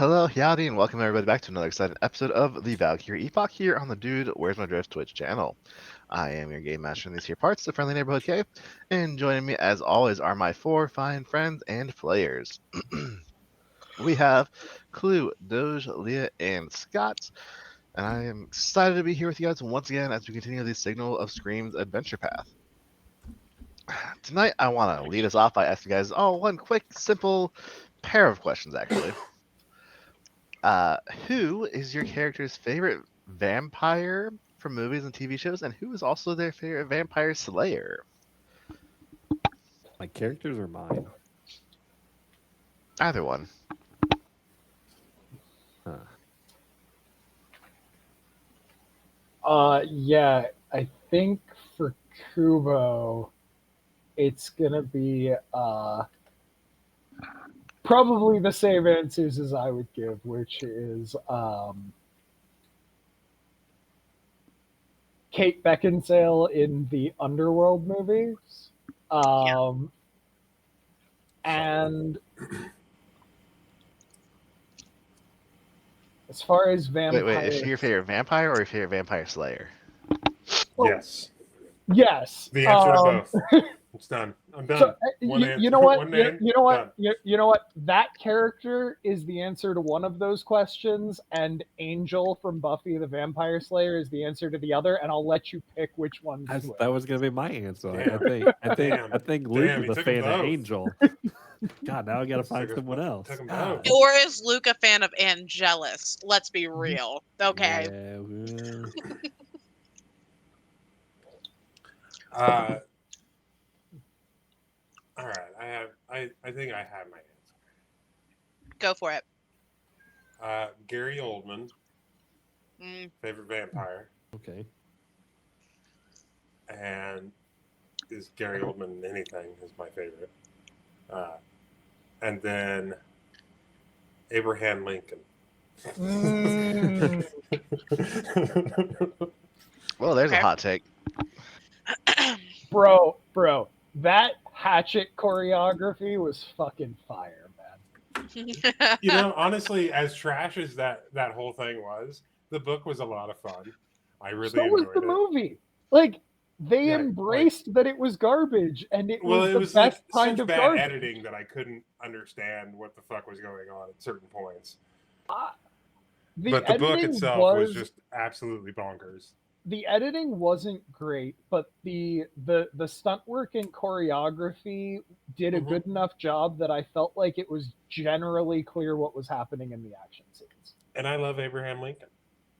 Hello, howdy, and welcome everybody back to another exciting episode of the Valkyrie Epoch here on the Dude Where's My Drift Twitch channel. I am your game master in these here parts, the friendly neighborhood K, and joining me as always are my four fine friends and players. We have Clue, Doge, Leah, and Scott, and I am excited to be here with you guys once again as we continue the Signal of Scream's adventure path. Tonight, I want to lead us off by asking you guys one quick, simple pair of questions, actually. Who is your character's favorite vampire from movies and TV shows, and who is also their favorite vampire slayer? My characters are mine. Either one. Yeah, I think for Kubo, it's gonna be probably the same answers as I would give, which is Kate Beckinsale in the Underworld movies. And as far as vampires... Wait, is she your favorite vampire or your favorite vampire slayer? Oh, Yes. Yes. The answer to both. It's done. I'm done. So, One you know what? One name, you know what? done. You know what? That character is the answer to one of those questions, and Angel from Buffy the Vampire Slayer is the answer to the other. And I'll let you pick which one. That was gonna be my answer. Damn. I think Luke Damn, is he a took fan them of both. Angel. God, now I gotta find Took someone else. them God. both. Or is Luke a fan of Angelus? Let's be real. Okay. Yeah, well, All right. I think I have my answer. Go for it. Gary Oldman, favorite vampire, okay. and is Gary Oldman in anything is my favorite. And then Abraham Lincoln. Well, there's a Okay. hot take. Bro, that hatchet choreography was fucking fire, man. You know, honestly, as trash as that whole thing was, the book was a lot of fun. I really So was enjoyed the it. movie. Like, they Yeah, embraced that it was garbage, and it Well, was it the was best like kind such of bad garbage. editing that I couldn't understand what the fuck was going on at certain points. But the book editing itself was just absolutely bonkers. The editing wasn't great, but the stunt work and choreography did a good enough job that I felt like it was generally clear what was happening in the action scenes. And I love Abraham Lincoln.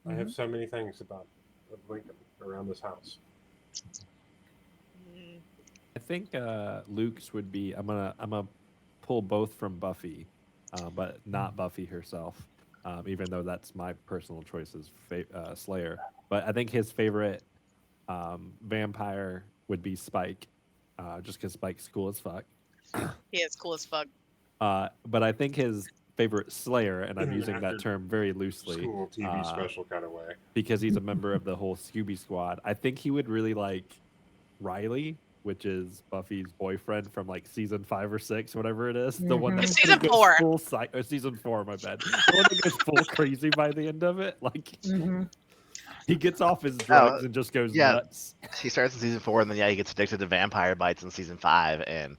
I have so many things about Lincoln around this house. I think Luke's would be. I'm gonna pull both from Buffy, but not Buffy herself. Even though that's my personal choice as Slayer. But I think his favorite vampire would be Spike, just because Spike's cool as fuck. He is cool as fuck. But I think his favorite Slayer, and I'm using that term very loosely, School TV special kind of way. because he's a member of the whole Scooby Squad. I think he would really like Riley, which is Buffy's boyfriend from like season 5 or 6, whatever it is. The one that Season goes 4. full season 4, my bad. The one that goes full crazy by the end of it. Like he gets off his drugs and just goes nuts. He starts in season 4, and then he gets addicted to vampire bites in season 5, and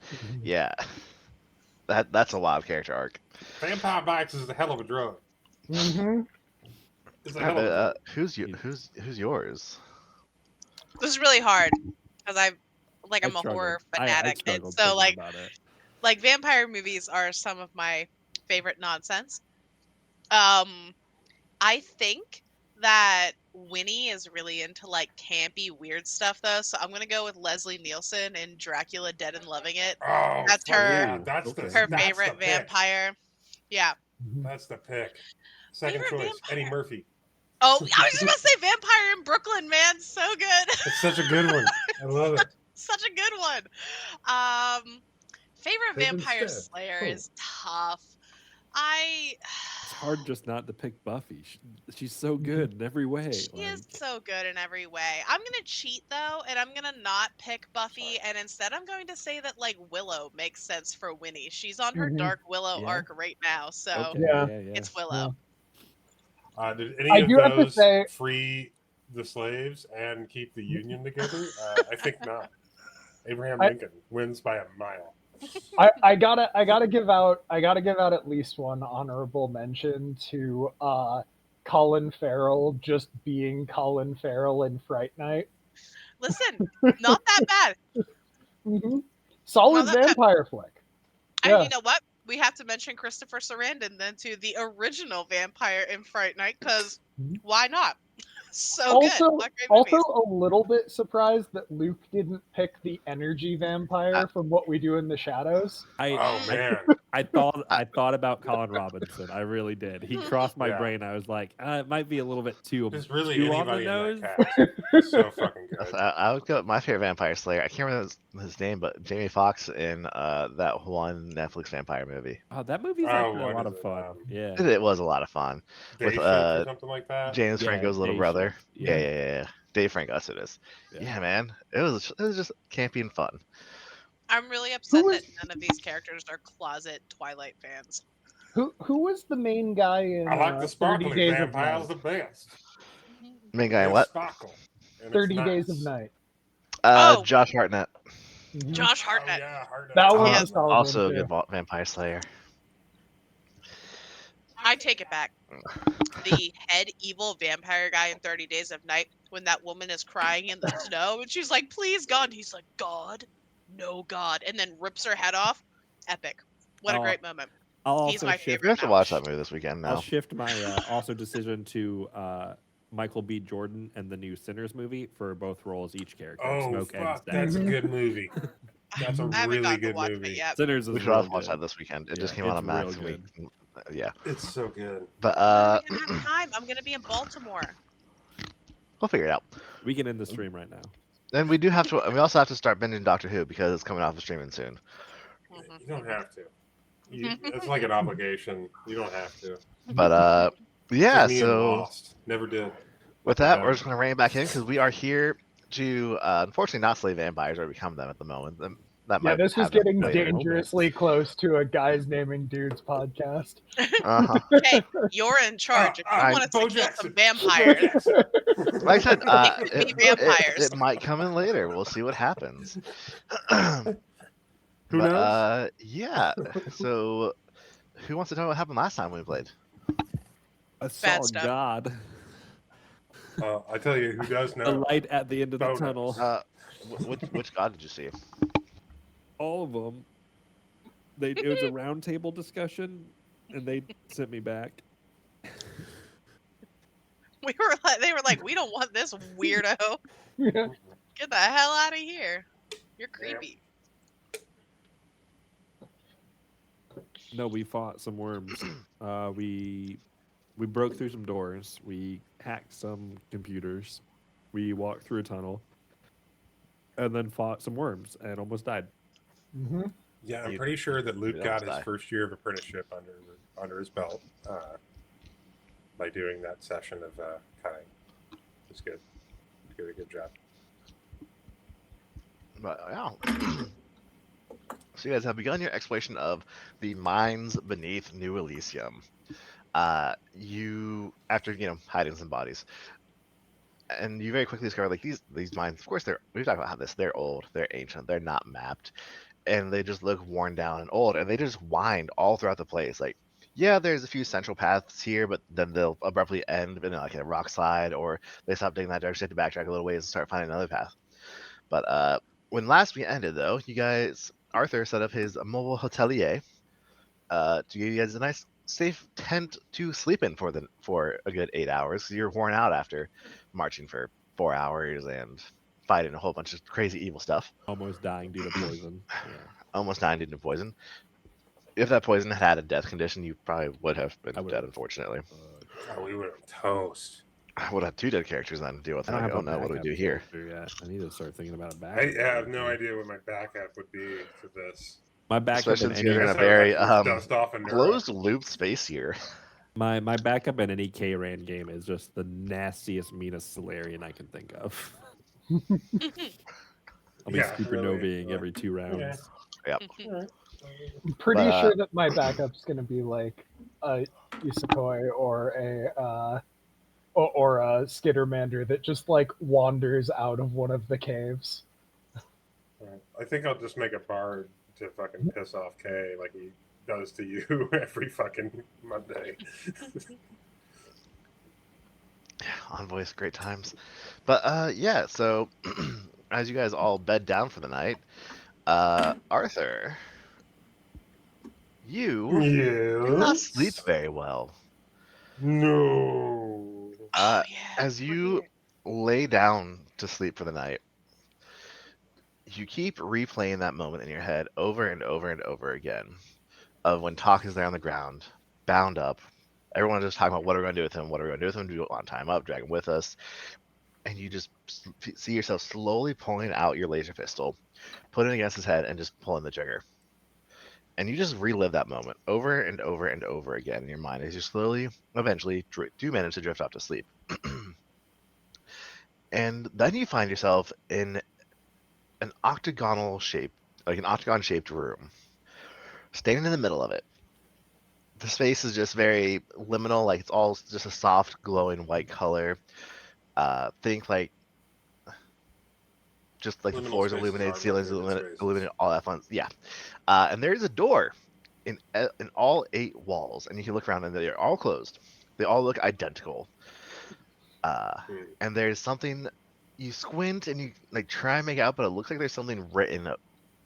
that's a wild character arc. Vampire bites is a hell of a drug. It's a hell of a drug. Who's yours? This is really hard because I'm a struggled. horror I fanatic, and struggled so thinking about it. like vampire movies are some of my favorite nonsense. I think that Winnie is really into like campy weird stuff though, so I'm gonna go with Leslie Nielsen in Dracula Dead and Loving It. Oh, That's her yeah, that's okay. her that's favorite the pick. vampire. Yeah. That's the pick. Second Favorite choice, vampire? Eddie Murphy. Oh, I was just about to say Vampire in Brooklyn, man. So good. It's such a good one. I love it. Such a good one. Favorite They've been vampire stabbed. slayer Cool. is tough. It's hard just not to pick Buffy. She's so good in every way. She is so good in every way. I'm gonna cheat though, and I'm gonna not pick Buffy, and instead I'm going to say that like Willow makes sense for Winnie. She's on her Dark Willow Yeah. arc right now, so Okay, Yeah. yeah. it's Willow. Did I any of do have to those say- free the slaves and keep the Union together? I think not. Abraham I- Lincoln wins by a mile. I gotta give out at least one honorable mention to Colin Farrell just being Colin Farrell in Fright Night. Listen, not that bad. Solid Not that bad. vampire flick. And Yeah. you know what? We have to mention Christopher Sarandon then to the original vampire in Fright Night, because why not? So good. Also, What great also movies. a little bit surprised that Luke didn't pick the energy vampire from What We Do in the Shadows. Oh man, I thought about Colin Robinson. I really did. He crossed my Yeah. brain. I was like, it might be a little bit too there's really too on the anybody in nose. that cast. So fucking good. I would go with my favorite vampire slayer. I can't remember his name, but Jamie Foxx in that one Netflix vampire movie. Oh, that movie's Oh, actually a what lot is of it? fun. Yeah. It was a lot of fun. Day with, Shift or something like that. James Yeah, Franco's little Day brother. Shift, Yeah. Dave Franco, that's what it is. Yeah, man. It was just campy and fun. I'm really upset Who was- that none of these characters are closet Twilight fans. Who was the main guy in I like the 30 sparkling Days of vampires Night? the best. Main guy, They what? sparkle, and it's 30 Days of nice. Night. Oh. Josh Hartnett. Josh Oh, Hartnett. yeah, Hartnett. That was Yeah. a solid Also a one, good too. vampire slayer. I take it back. The head evil vampire guy in 30 Days of Night, when that woman is crying in the snow and she's like, please, God. And he's like, God? No, God. And then rips her head off. Epic. What a Oh, great moment. I'll He's also my shift. We favorite. have to watch that movie this weekend I'll now. shift my also decision to Michael B. Jordan and the new Sinners movie for both roles, each character. Oh Smoke and fuck, Stack. that's a good movie. That's a I haven't really gotten to good watch movie. it yet. Sinners is We should real also watch good. that this weekend. It Yeah, just came out it's on Max. real And we, good. yeah. It's so good. But I'm gonna have time. I'm gonna be in Baltimore. we'll figure it out. We can end the stream right now. And we also have to start binging Doctor Who because it's coming off the streaming soon. Mhm. You don't have to. It's like an obligation. You don't have to. But yeah, Like me and so Lost. Never did. with that, we're just gonna rein it back in because we are here to unfortunately not slay vampires or become them at the moment. That Yeah, might this was happen getting later. dangerously close to a Guys Naming Dudes podcast. Uh-huh. Hey, you're in charge. If you I- want us Bo to kill Jackson. some vampires, Bo Jackson. Like I said, It could be vampires. it might come in later. We'll see what happens. Who knows? Yeah. So, who wants to tell me what happened last time we played? I Bad saw stuff. God. I tell you, who does The know? light at the end of the Bonus. tunnel. Which god did you see? All of them. It was a round table discussion, and they sent me back. They were like, we don't want this weirdo. Get the hell out of here. You're creepy. No, we fought some worms. We broke through some doors. We hacked some computers. We walked through a tunnel, and then fought some worms and almost died. Yeah, I'm You- pretty sure that Luke you got don't his die. first year of apprenticeship under his belt by doing that session of cutting. It's good. You did a good job. But yeah. So you guys have begun your exploration of the mines beneath New Elysium. You, after hiding some bodies, and you very quickly discover like these mines. Of course, we've talked about how they're old, they're ancient, they're not mapped, and they just look worn down and old, and they just wind all throughout the place. Like, yeah, there's a few central paths here, but then they'll abruptly end in like a rock slide, or they stop digging that direction, have to backtrack a little ways and start finding another path. But when last we ended, though, Arthur set up his mobile hotelier to give you guys a nice, safe tent to sleep in for a good 8 hours. You're worn out after marching for 4 hours and fighting a whole bunch of crazy evil stuff. Almost dying due to poison. Yeah. Almost dying due to poison. If that poison had a death condition, you probably would have been I would dead, have. unfortunately. Oh, we were toast. I would have 2 dead characters then to deal with. I I don't don't know what do we backup do here. character yet. I need to start thinking about a backup. I have character. no idea what my backup would be to this. My backup Especially in since any you're in a Guess I would very like to dust off a neuro. closed loop space here. My backup in any K-Ran game is just the nastiest, meanest Solarian I can think of. I'll be Yeah, really. supernovaing every 2 rounds. Yep. Alright. I'm pretty But, sure that my backup's going to be like a Isekoi or or a Skittermander that just like wanders out of one of the caves. Alright. I think I'll just make a bard to fucking piss off Kay like he does to you every fucking Monday. Envoys, great times. But yeah, so as you guys all bed down for the night, Arthur, you do not sleep Yes. very well. No. Oh Uh, yeah. as we're you here. lay down to sleep for the night, you keep replaying that moment in your head over and over and over again of when Talk is there on the ground, bound up. Everyone's just talking about what are we going to do with him? What are we going to do with him? Do we want to tie him up, drag him with us? And you just see yourself slowly pulling out your laser pistol, putting it against his head, and just pulling the trigger. And you just relive that moment over and over and over again in your mind as you slowly, eventually, do manage to drift off to sleep. And then you find yourself in an octagonal shape, like an octagon shaped room, standing in the middle of it. The space is just very liminal, like it's all just a soft, glowing white color. Think like just like the Liminal floors spaces illuminated, are my ceilings favorite spaces. illuminated, all that fun. Yeah. And there's a door in all 8 walls, and you can look around and they're all closed. They all look identical. Uh, Hmm. and there's something you squint and you like try and make out, but it looks like there's something written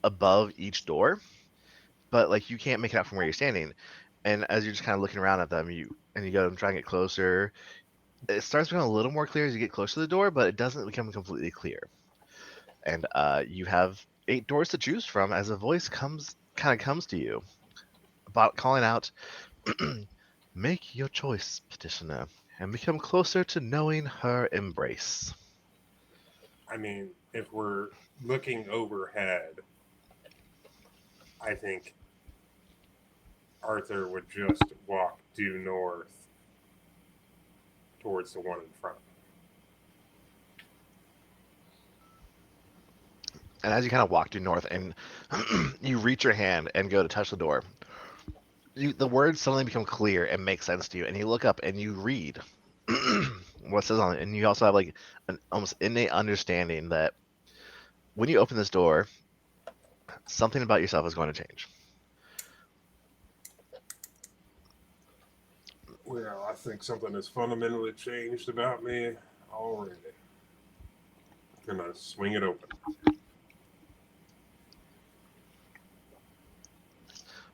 above each door, but like you can't make it out from where you're standing. And as you're just kind of looking around at them, you go and try and get closer. It starts becoming a little more clear as you get closer to the door, but it doesn't become completely clear. And you have 8 doors to choose from as a voice comes to you about calling out, make your choice, petitioner, and become closer to knowing her embrace. I mean, if we're looking overhead, I think Arthur would just walk due north towards the one in front. And as you kind of walk due north and you reach your hand and go to touch the door, the words suddenly become clear and make sense to you. And you look up and you read what says on it. And you also have like an almost innate understanding that when you open this door, something about yourself is going to change. Well, I think something has fundamentally changed about me already. I'm gonna swing it open.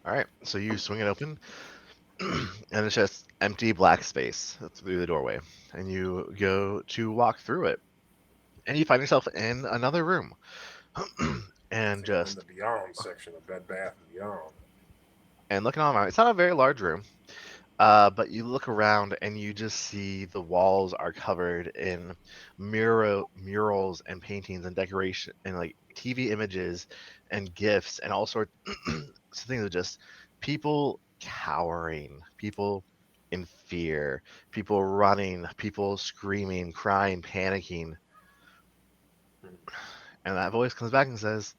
All right, so you swing it open, and it's just empty black space through the doorway. And you go to walk through it, and you find yourself in another room. I and think I'm in the just Beyond section of Bed Bath and Beyond. and looking all around, it's not a very large room. But you look around and you just see the walls are covered in murals and paintings and decoration and like TV images and gifs and all sorts of things of just people cowering, people in fear, people running, people screaming, crying, panicking. And that voice comes back and says,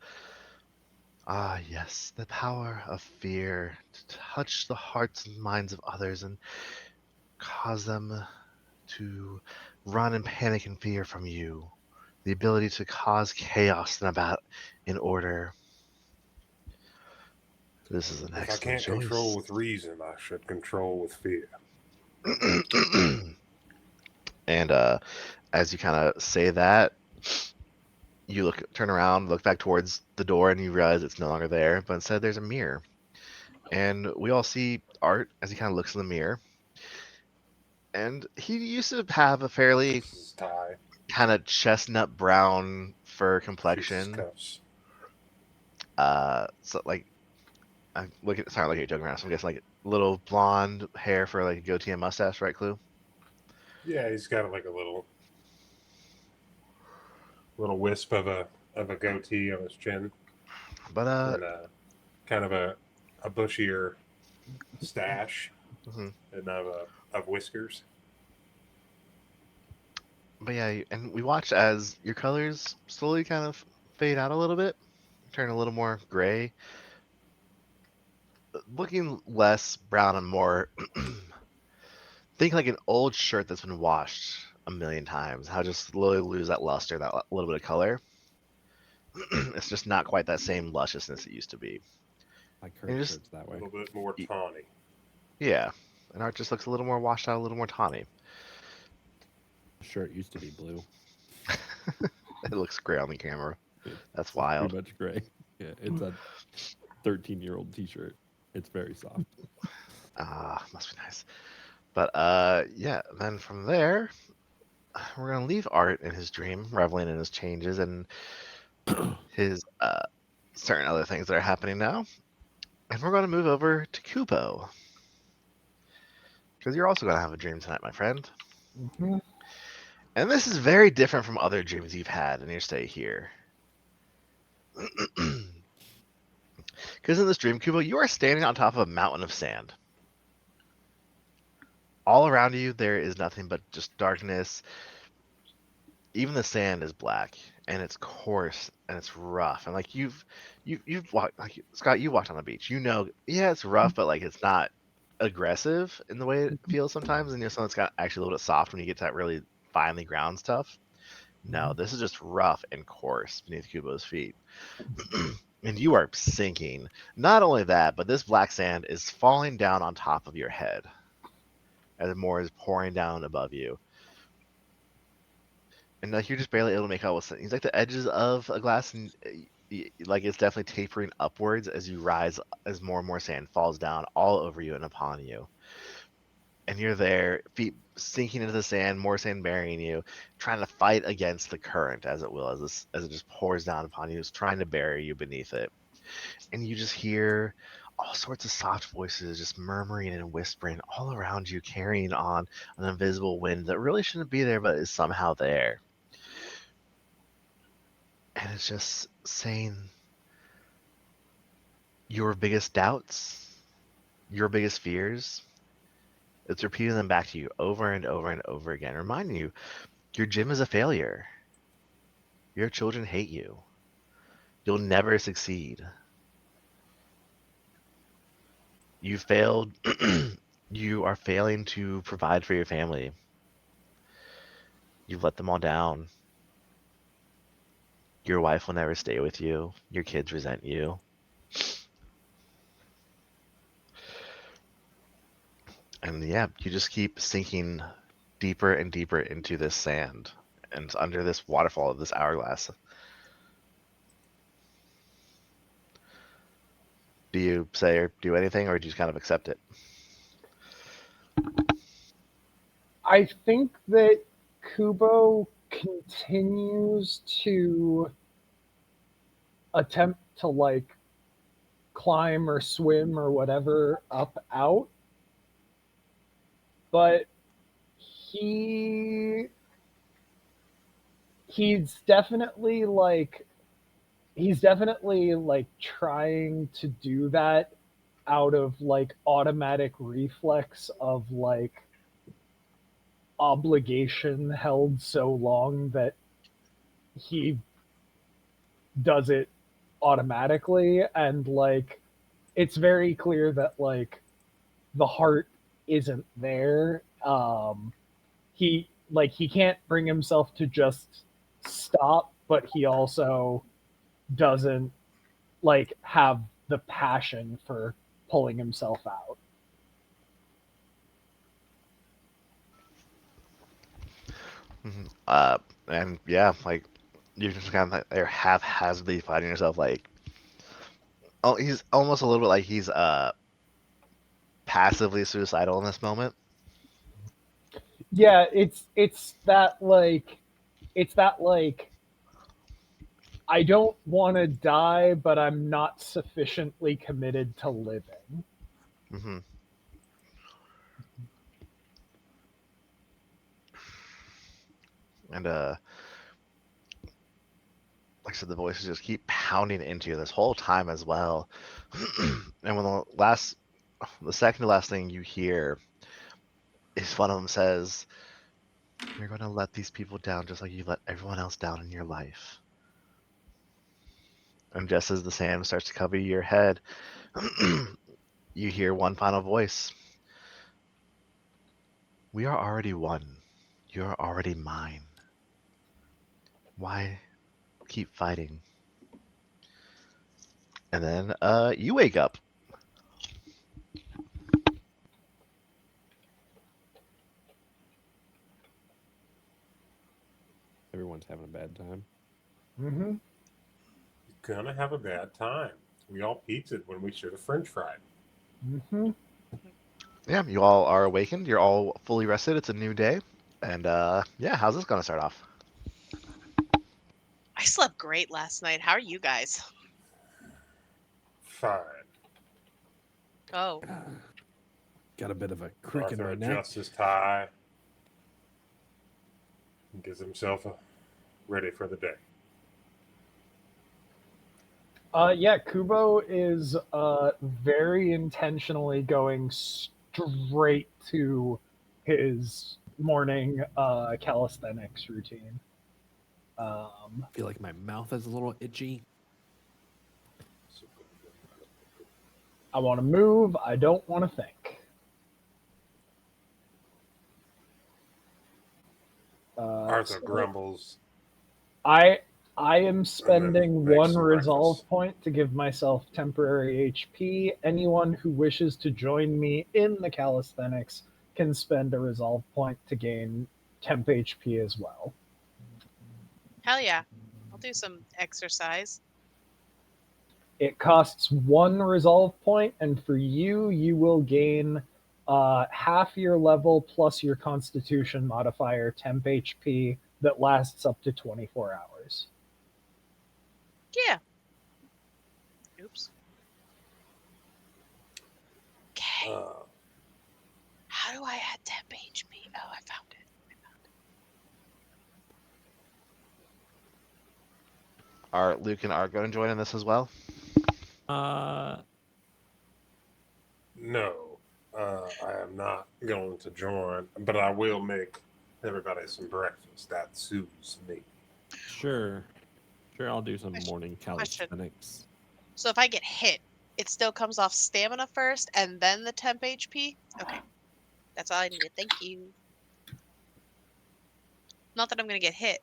ah, yes, the power of fear to touch the hearts and minds of others and cause them to run and panic and fear from you. The ability to cause chaos in order. This is an If I excellent can't control choice. with reason, I should control with fear. And as you kind of say that, you turn around, look back towards the door, and you realize it's no longer there. But instead, there's a mirror, and we all see Art as he kind of looks in the mirror. And he used to have a fairly This is tie. kind of chestnut brown fur Jesus complexion. cuffs. So like I'm looking. Sorry, looking at joking around. So I'm guessing like little blonde hair for like a goatee and mustache, right, Clue? Yeah, he's got like a little wisp of a goatee on his chin, But and kind of a bushier stash. Mhm. and of whiskers. But yeah, and we watch as your colors slowly kind of fade out a little bit, turn a little more gray, looking less brown and more think like an old shirt that's been washed a million times. How just slowly lose that luster, that little bit of color. It's just not quite that same lusciousness it used to be. My And current just shirt's that A way. little bit more tawny. yeah, and art just looks a little more washed out, a little more tawny. Shirt used to be blue. It looks gray on the camera. It's That's pretty wild. much gray. Yeah, it's a 13-year-old T-shirt. It's very soft. Ah, must be nice. But yeah. Then from there, we're gonna leave Art in his dream, reveling in his changes and his certain other things that are happening now, and we're gonna move over to Kupo because you're also gonna have a dream tonight, my friend. Mhm. And this is very different from other dreams you've had in your stay here. Because in this dream, Kubo, you are standing on top of a mountain of sand. All around you, there is nothing but just darkness. Even the sand is black, and it's coarse and it's rough. And like you've walked, like Scott, you walked on the beach. You know, yeah, it's rough, but like it's not aggressive in the way it feels sometimes. And you know, something's got actually a little bit soft when you get to that really finely ground stuff. No, this is just rough and coarse beneath Kubo's feet. And you are sinking. Not only that, but this black sand is falling down on top of your head as more is pouring down above you. And like you're just barely able to make out what's it's like the edges of a glass, and like it's definitely tapering upwards as you rise, as more and more sand falls down all over you and upon you. And you're there, feet sinking into the sand, more sand burying you, trying to fight against the current as it will, as it just pours down upon you, it's trying to bury you beneath it. And you just hear all sorts of soft voices just murmuring and whispering all around you, carrying on an invisible wind that really shouldn't be there, but is somehow there. And it's just saying your biggest doubts, your biggest fears. It's repeating them back to you over and over and over again, reminding you your gym is a failure. Your children hate you. You'll never succeed. You failed. You are failing to provide for your family. You've let them all down. Your wife will never stay with you. Your kids resent you. And yeah, you just keep sinking deeper and deeper into this sand and under this waterfall of this hourglass. Do you say or do anything, or do you just kind of accept it? I think that Kubo continues to attempt to like climb or swim or whatever up out, but he he's definitely like he's definitely like trying to do that out of like automatic reflex of like obligation held so long that he does it automatically, and like it's very clear that like the heart isn't there. He can't bring himself to just stop, but he also doesn't like have the passion for pulling himself out. Mhm. And yeah, like you're just kind of like they're haphazardly fighting yourself. Like, oh, he's almost a little bit like he's passively suicidal in this moment. Yeah, it's that like I don't want to die, but I'm not sufficiently committed to living. Hmm. And like I said, the voices just keep pounding into you this whole time as well. And when the last the second to last thing you hear is one of them says, "You're going to let these people down just like you let everyone else down in your life." And just as the sand starts to cover your head, you hear one final voice. "We are already one. You are already mine. Why keep fighting?" And then you wake up. Everyone's having a bad time. Mm-hmm. You're gonna have a bad time. We all pizzaed when we should have French fried. Mm-hmm. Yeah, you all are awakened. You're all fully rested. It's a new day. And yeah, how's this going to start off? I slept great last night. How are you guys? Fine. Oh, Got a bit of a crick in Arthur my neck. adjusts his tie and gets himself ready for the day. Yeah, Kubo is very intentionally going straight to his morning calisthenics routine. I feel like my mouth is a little itchy. I want to move. I don't want to think. Arthur So grumbles. I am spending makes one some resolve breakfast. point to give myself temporary HP. Anyone who wishes to join me in the calisthenics can spend a resolve point to gain temp HP as well. hell yeah. I'll do some exercise. It costs one resolve point, and for you, you will gain half your level plus your constitution modifier temp HP that lasts up to 24 hours. Yeah. Oops. Okay. How do I add temp HP? Oh, I found it. Are Luke and Art going to join in this as well? No, I am not going to join, but I will make everybody some breakfast. That suits me. Sure. Sure, I'll do some morning Question. calisthenics. So if I get hit, it still comes off stamina first and then the temp HP? Okay. That's all I needed. Thank you. Not that I'm going to get hit.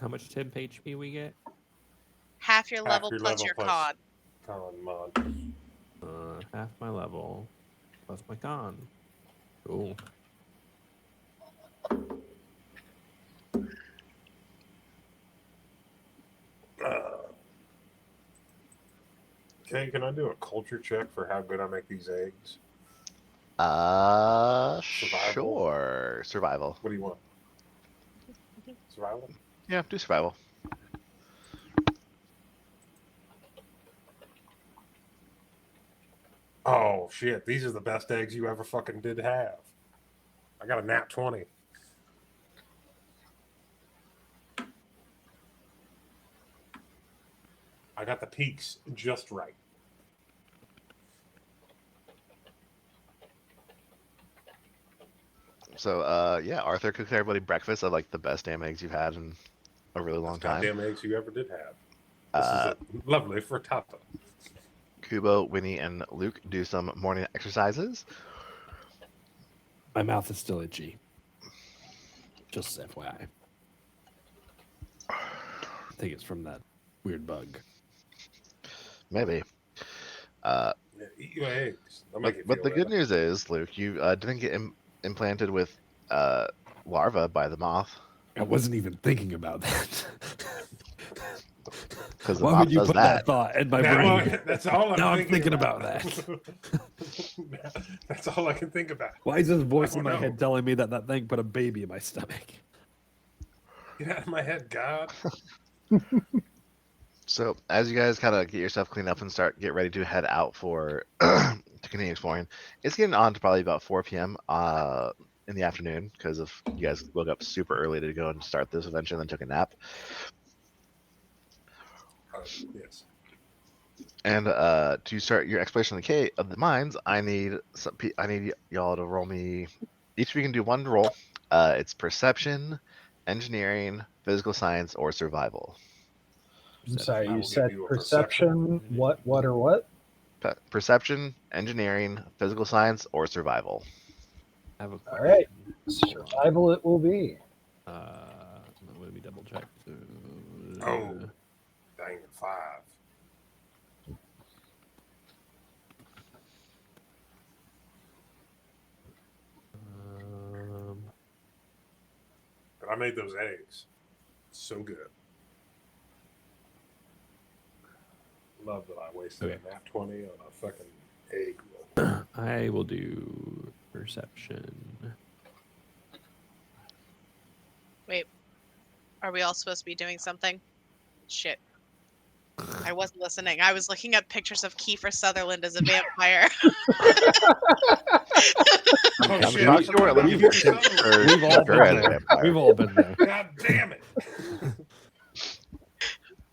How much temp HP we get? Half your Half level your plus level your plus con. con mod. Half my level plus my con. Cool. Okay, can I do a culture check for how good I make these eggs? Survival? Sure. Survival. What do you want? Survival? Yeah, do survival. Oh shit! These are the best eggs you ever fucking did have. I got a nat 20. I got the peaks just right. So yeah, Arthur cooks everybody breakfast of like the best damn eggs you've had in a really long Best time. goddamn eggs you ever did have. This is a lovely frittata. Kubo, Winnie, and Luke do some morning exercises. My mouth is still itchy. Just FYI. I think it's from that weird bug. Maybe. Eat your eggs. They'll But, make you but feel the good better. news is, Luke, you didn't get implanted with larva by the moth, I wasn't even thinking about that. because the Why moth would you does put that thought in my brain? That's all I'm Now I'm thinking thinking about that. That's all I can think about. Why is this voice I in my don't head know. telling me that that thing put a baby in my stomach? Get out of my head, God. So as you guys kind of get yourself cleaned up and get ready to head out for to continue exploring, it's getting on to probably about 4 p.m. In the afternoon because of you guys woke up super early to go and start this adventure and then took a nap. Yes. And to start your exploration of the mines, I need y'all to roll me. Each of you can do one roll. It's perception, engineering, physical science, or survival. I'm sorry, I you will give said you a perception. What or what? Perception, engineering, physical science, or survival. I have a All question. right, Hold on. survival it will be. Let me double check. Oh, dang it, 5. Um, But I made those eggs. So good. Love that I wasted Okay. a nat 20 on a fucking egg roll. I will do perception. Wait, are we all supposed to be doing something? Shit. I wasn't listening. I was looking at pictures of Kiefer Sutherland as a vampire. Oh, I'm shit, shocked I you weren't forgot looking about for Kiefer Tim Sutherland. or We've all Tim been Curry as a there. vampire. We've all been there. God damn it.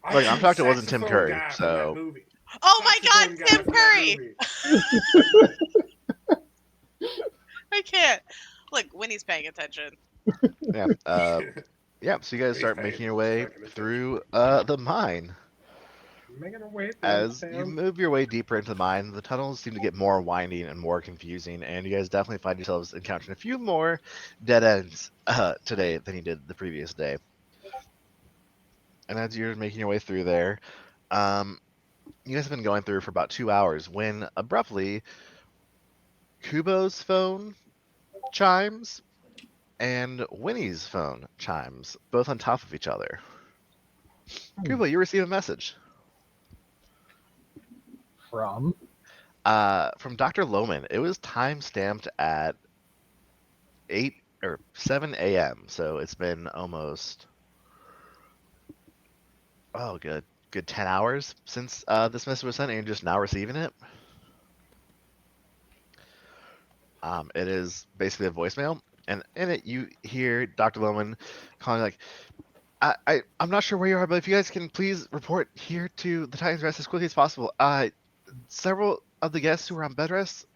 I Look, I'm choose shocked it wasn't Tim saxophone Curry. guy from that So movie. Oh my god, Saxophone guy Tim from that Curry! movie. I can't. Look, Winnie's paying attention. yeah, yeah. So you guys He's start paying making your way fucking attention. through the mine. Making our way through As you town. move your way deeper into the mine, the tunnels seem to get more winding and more confusing, and you guys definitely find yourselves encountering a few more dead ends today than you did the previous day. And as you're making your way through there, um, you guys have been going through for about 2 hours when abruptly Kubo's phone chimes and Winnie's phone chimes, both on top of each other. Kubo, you receive a message From from Dr. Lohman. It was time stamped at 8 or 7 a.m. So it's been almost good 10 hours since this message was sent, and you're just now receiving it. It is basically a voicemail, and in it you hear Dr. Lohman calling like, I'm not sure where you are, but if you guys can please report here to the Titans Rest as quickly as possible. Several of the guests who were on bed rest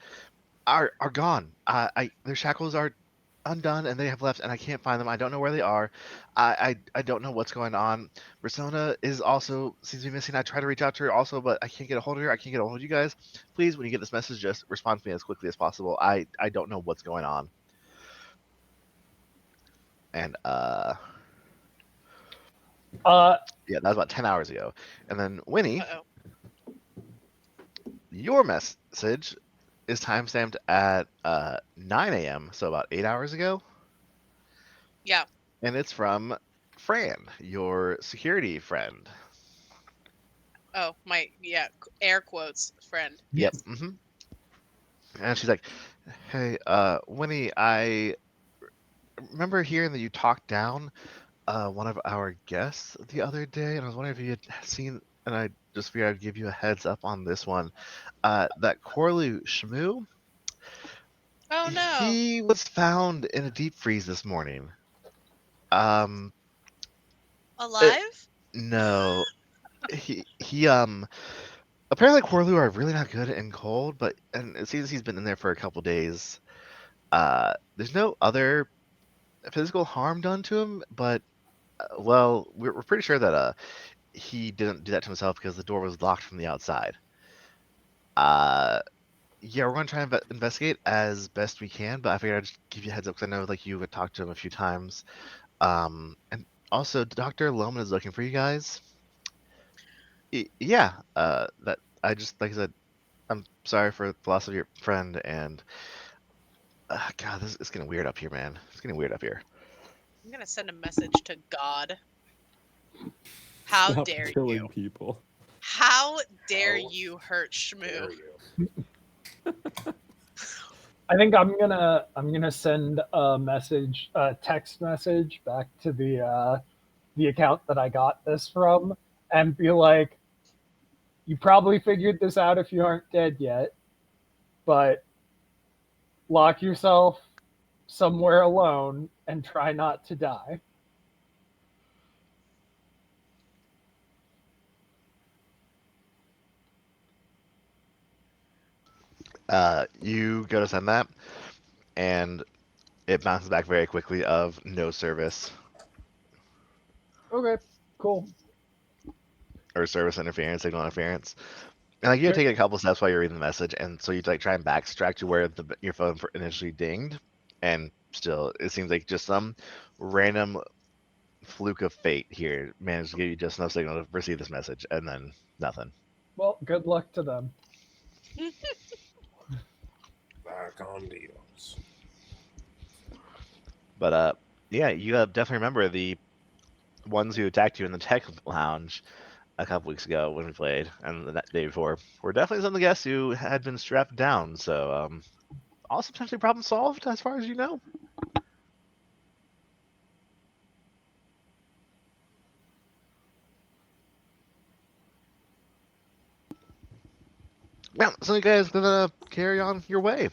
are gone. Their shackles are undone and they have left, and I can't find them. I don't know where they are. I don't know what's going on. Persona is also seems to be missing. I try to reach out to her also, but I can't get a hold of her. I can't get a hold of you guys. Please, when you get this message, just respond to me as quickly as possible. I don't know what's going on. And yeah, that was about 10 hours ago. And then Winnie, Uh-oh. your message is timestamped at 9 a.m., so about 8 hours ago. Yeah. And it's from Fran, your security friend. Oh, air quotes friend. Yep. Yes. And she's like, "Hey, Winnie, I remember hearing that you talked down one of our guests the other day, and I was wondering if you had seen, and I just figured I'd give you a heads up on this one. That Corlu Shmoo, Oh no. he was found in a deep freeze this morning. Um, it, Alive? no, he apparently Corlu are really not good in cold, and it seems he's been in there for a couple days. There's no other physical harm done to him, but well, we're pretty sure that he didn't do that to himself because the door was locked from the outside. Uh, yeah, we're gonna try and investigate as best we can, but I figured I'd just give you a heads up because I know like you had talked to him a few times. And also Dr. Lohman is looking for you guys. Yeah, that I just like I said, I'm sorry for the loss of your friend, and God, this is getting weird up here, man. It's getting weird up here. I'm gonna send a message to God. How Stop dare killing you? people. How dare How you hurt Shmoo? There you I think I'm gonna send a text message back to the account that I got this from, and be like, you probably figured this out if you aren't dead yet, but lock yourself somewhere alone and try not to die. You go to send that, and it bounces back very quickly of no service Okay, cool. or service interference, signal interference. And like you Okay. take a couple steps while you're reading the message, and so you like try and backtrack to where your phone initially dinged, and still it seems like just some random fluke of fate here managed to give you just enough signal to receive this message, and then nothing. Well, good luck to them. Back on deals. But yeah, you definitely remember the ones who attacked you in the tech lounge a couple weeks ago when we played, and the day before were definitely some of the guests who had been strapped down. So also potentially problem solved as far as you know. Yeah, so you guys gonna carry on your way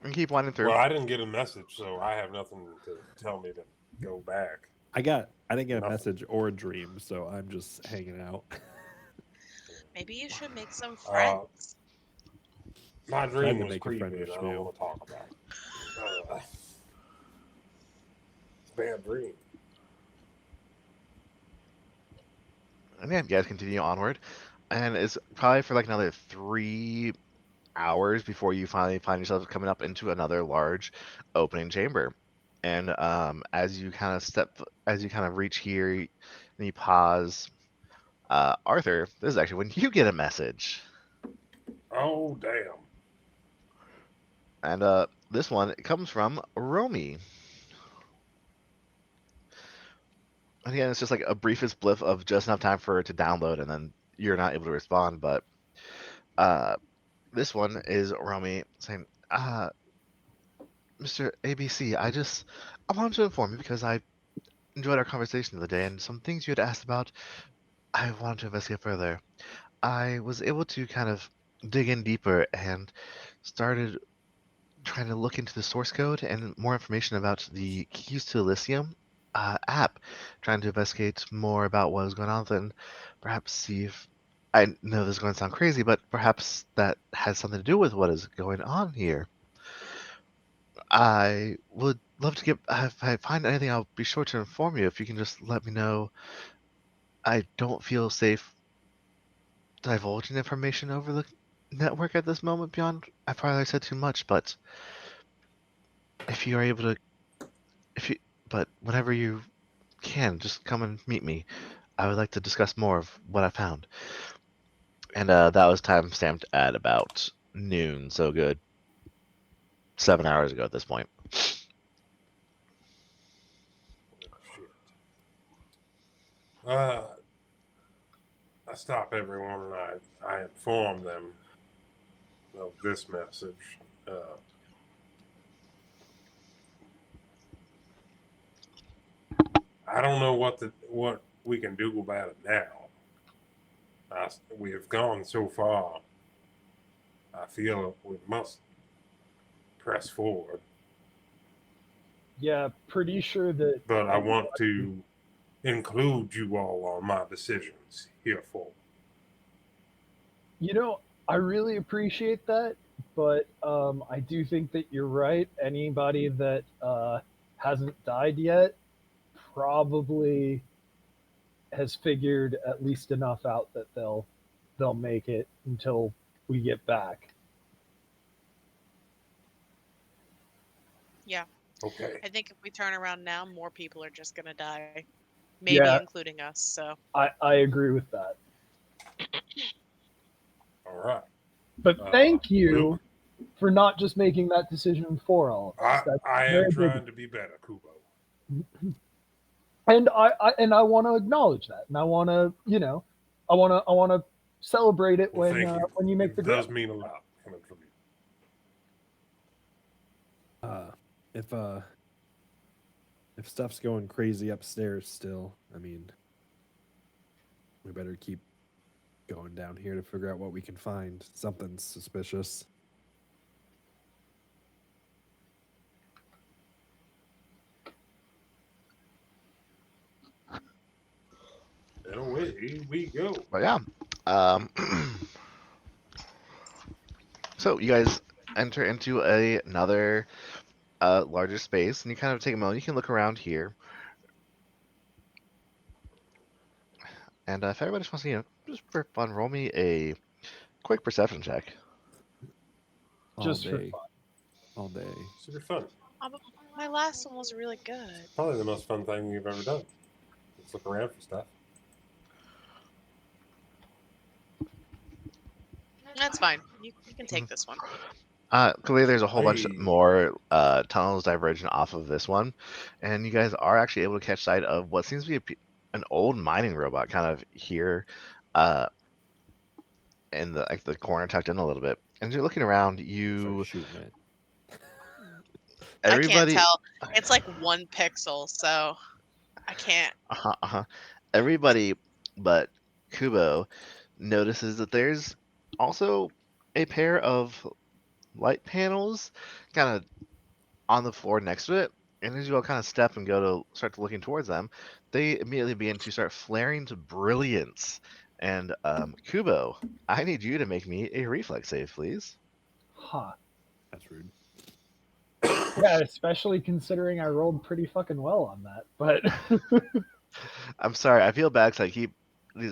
and keep winding through. Well, I didn't get a message, so I have nothing to tell me to go back. I didn't get a Nothing. message or a dream, so I'm just hanging out. Maybe you should make some Uh, friends. My Tried dream to was make a friend creepy, with and I don't Shmuel. want to talk about it. It's a bad dream. And yeah, you guys continue onward, and it's probably for like another 3 hours before you finally find yourself coming up into another large opening chamber. And as you kind of reach here, and you pause. Arthur, this is actually when you get a message, Oh, damn. and this one comes from Romy. And again, it's just like a briefest blip of just enough time for it to download, and then you're not able to respond. But uh, this one is Romy saying, Mr. ABC, I wanted to inform you because I enjoyed our conversation the other day, and some things you had asked about, I wanted to investigate further. I was able to kind of dig in deeper and started trying to look into the source code and more information about the Keys to Elysium app, trying to investigate more about what was going on, then perhaps see if I know this is going to sound crazy, but perhaps that has something to do with what is going on here. I would love to get, if I find anything, I'll be sure to inform you. If you can just let me know. I don't feel safe divulging information over the network at this moment beyond, I probably said too much, but if you are able to, if you, but whenever you can, just come and meet me. I would like to discuss more of what I found. And that was time stamped at about noon, so good 7 hours ago at this point. Shit. I stop everyone and I inform them of this message. I don't know what we can do about it now. We have gone so far. I feel we must press forward. Yeah, pretty sure that. But I want to include you all on my decisions herefore. You know, I really appreciate that, but I do think that you're right. Anybody that hasn't died yet probably has figured at least enough out that they'll make it until we get back. Yeah, Okay. I think if we turn around now, more people are just gonna die, maybe Yeah, including us. So I agree with that. All right. But thank you Luke, for not just making that decision for all of us. That's I very am big. trying to be better, Kubo. And I want to acknowledge that, and I want to I want to celebrate it Well, thank you. when you make It the does growth. mean a lot coming from you. If stuff's going crazy upstairs still, I mean, we better keep going down here to figure out what we can find. Something's suspicious. And away we go. But yeah, um, So you guys enter into another larger space, and you kind of take a moment. You can look around here, and if everybody just wants to, just for fun, roll me a quick perception check. All Just for day. fun. All day. Super fun. But my last one was really good. Probably the most fun thing you've ever done. Let's look around for stuff. That's fine. You can take this one. Clearly, there's a whole bunch Hey. more tunnels diverging off of this one, and you guys are actually able to catch sight of what seems to be an old mining robot, kind of here, in the corner, tucked in a little bit. And you're looking around, Start shooting it. I can't everybody, tell. It's like 1 pixel, so I can't. everybody, but Kubo notices that there's also a pair of light panels, kind of on the floor next to it, and as you all kind of step and go to start looking towards them, they immediately begin to start flaring to brilliance. And Kubo, I need you to make me a reflex save, please. Huh. That's rude. Yeah, especially considering I rolled pretty fucking well on that. But I'm sorry, I feel bad because I keep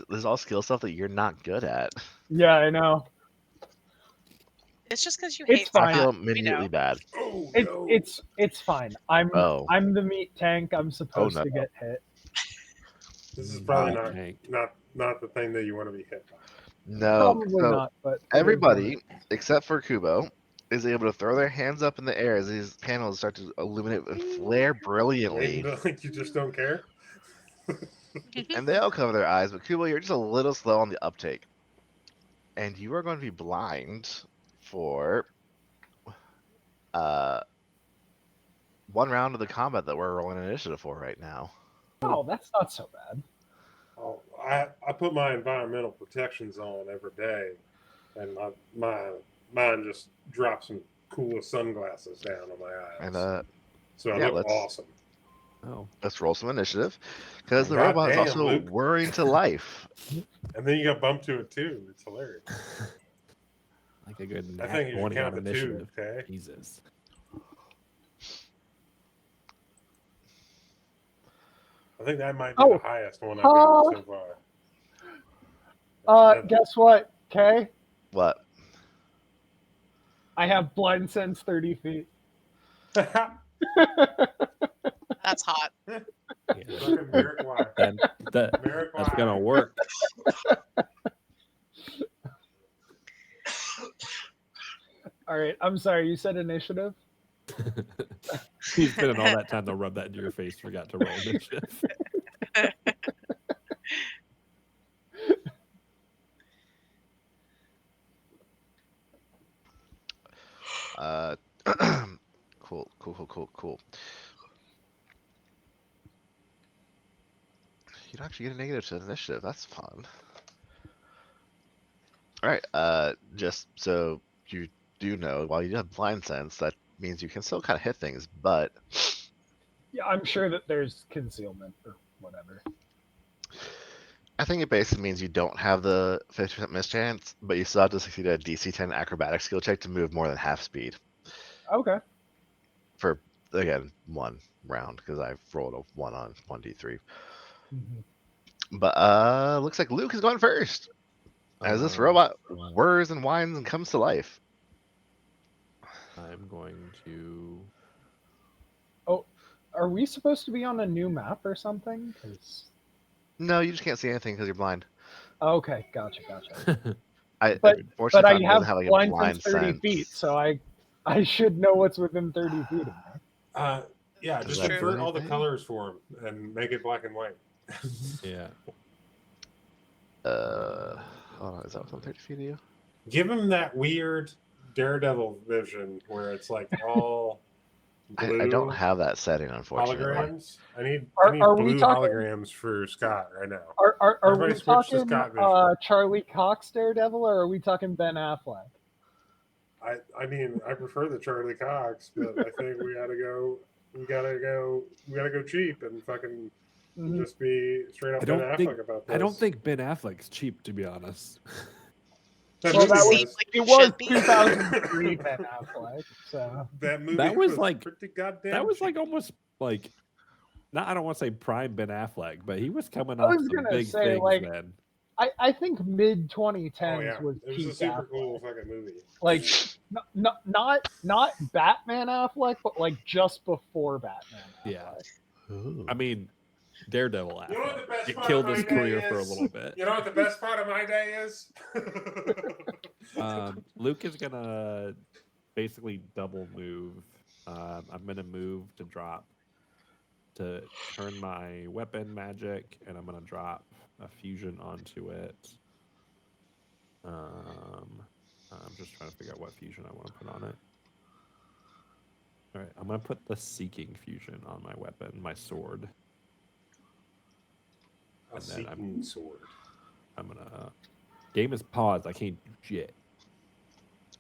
there's all skill stuff that you're not good at. yeah, I know. It's just because you It's hate fine. I feel Scott. We immediately know. bad. Oh It, no! it's fine. I'm Oh. I'm the meat tank. I'm supposed no. to get hit. This is probably Tank. not the thing that you want to be hit by. No, Probably so not, but it is everybody except for Kubo is able to throw their hands up in the air as these panels start to illuminate and flare brilliantly. Like you just don't care. And they all cover their eyes, but Kubo, you're just a little slow on the uptake. And you are going to be blind for one round of the combat that we're rolling initiative for right now. Oh, that's not so bad. Oh, I put my environmental protections on every day, and mine just drops some coolest sunglasses down on my eyes. And so I yeah, look awesome. Oh. let's roll some initiative, because the God robot is damn, also Luke. whirring to life. And then you got bumped to it too. It's hilarious. Like a good I nat think you should 20 count on the two. initiative. Okay. Jesus. I think that might be Oh. the highest one I've got so far. Guess what, Kay? What? I have blind sense 30 feet. That's hot. Yeah. Fucking Merrick Wire. Merrick That's Wire. gonna work. All right, I'm sorry. You said initiative. You spending all that time to rub that into your face. Forgot to roll initiative. Cool. You don't actually get a negative to initiative. That's fun. All right. Just so you do know, while you have blind sense, that means you can still kind of hit things, but Yeah, I'm sure that there's concealment or whatever. I think it basically means you don't have the 50% mischance, but you still have to succeed at a DC 10 acrobatic skill check to move more than half speed Okay. for, again, one round, because I've rolled a 1 on 1d3. Mm-hmm. But looks like Luke is going first, as this robot whirs and whines and comes to life. I'm going to. Are we supposed to be on a new map or something? 'Cause... No, you just can't see anything because you're blind. Okay, gotcha. But But I Falcon have doesn't have like a blind blind sense 30 sense. feet, so I should know what's within 30 feet of me. Yeah, Does just that do invert all the anything? colors for him and make it black and white. Yeah. Hold on, is that within 30 feet of you? Give him that weird Daredevil vision where it's like all blue I don't have that setting, unfortunately. holograms. I need Are we blue talking- holograms for Scott right now. Are Everybody we switch to talking Scott Vision. Charlie Cox Daredevil, or are we talking Ben Affleck? I mean, I prefer the Charlie Cox, but I think we gotta go cheap and fucking Mhm. just be straight up I Ben don't Affleck think- about this. I don't think Ben Affleck's cheap, to be honest. That Well, movie that was Seems like it it was should be. 2003 Ben Affleck. So that movie That was pretty goddamn. that was cheap. almost like, not, I don't want to say prime Ben Affleck, but he was coming I off was some gonna big say, things like, then. I think mid 2010s Oh yeah, was it was peak a super Affleck. cool fucking movie. Like not Batman Affleck, but like just before Batman Affleck. Yeah. Ooh. I mean, Daredevil You know what the Affleck. best It part killed of my his day career for a is? little bit. You know what the best part of my day is? Luke is gonna basically double move. I'm gonna move to drop to turn my weapon magic, and I'm gonna drop a fusion onto it. I'm just trying to figure out what fusion I want to put on it. All right, I'm gonna put the Seeking fusion on my weapon, my sword. A And then seeking sword. I'm gonna. Game is paused. I can't do shit.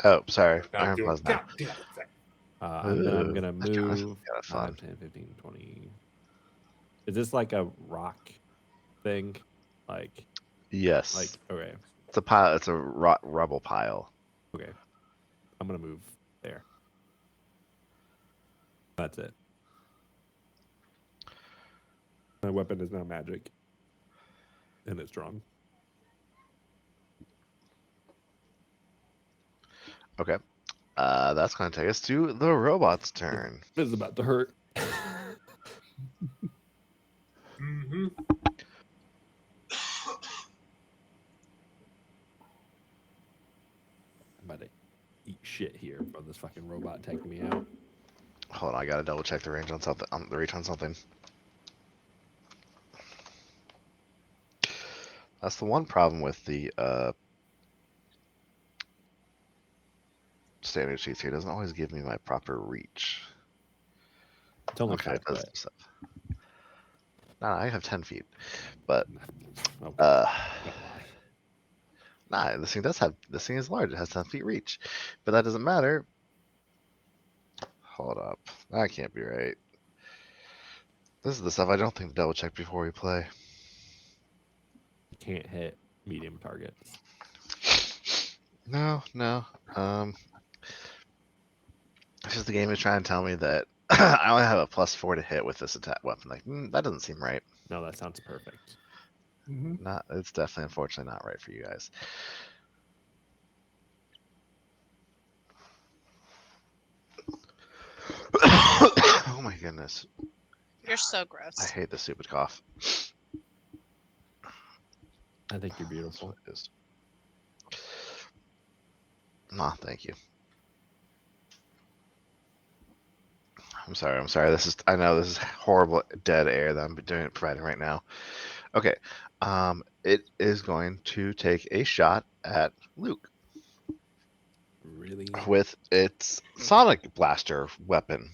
Oh, sorry. Not Iron doing Plus now. goddamn thing. And then I'm gonna That's kinda- move kinda fun. 5, 10, 15, 20. Is this like a rock thing? Like, Yes. okay, It's a pile. It's a rubble pile. okay. I'm gonna move there. That's it. My weapon is now magic, and it's strong. Okay. That's going to take us to the robot's turn. This is about to hurt. Mm-hmm. I'm about to eat shit here from this fucking robot taking me out. Hold on, I gotta double check the range on something. The reach on something. That's the one problem with the standard sheets here. It doesn't always give me my proper reach. It's only Okay, 5 it does foot. do stuff. No, I have 10 feet, but Okay, uh, don't lie. nah, this thing is large. It has 10 feet reach, but that doesn't matter. Hold up, that can't be right. This is the stuff I don't think to double check before we play. Can't hit medium targets. No. It's just the game is trying to tell me that I only have a +4 to hit with this attack weapon. Like, that doesn't seem right. No, that sounds perfect. Not. It's definitely, unfortunately, not right for you guys. Oh my goodness! You're so I gross. hate this stupid cough. I think you're That's beautiful. what it is. Nah, thank you. I'm sorry. I know this is horrible dead air that I'm providing right now. Okay. It is going to take a shot at Luke Really? with its Sonic Blaster weapon.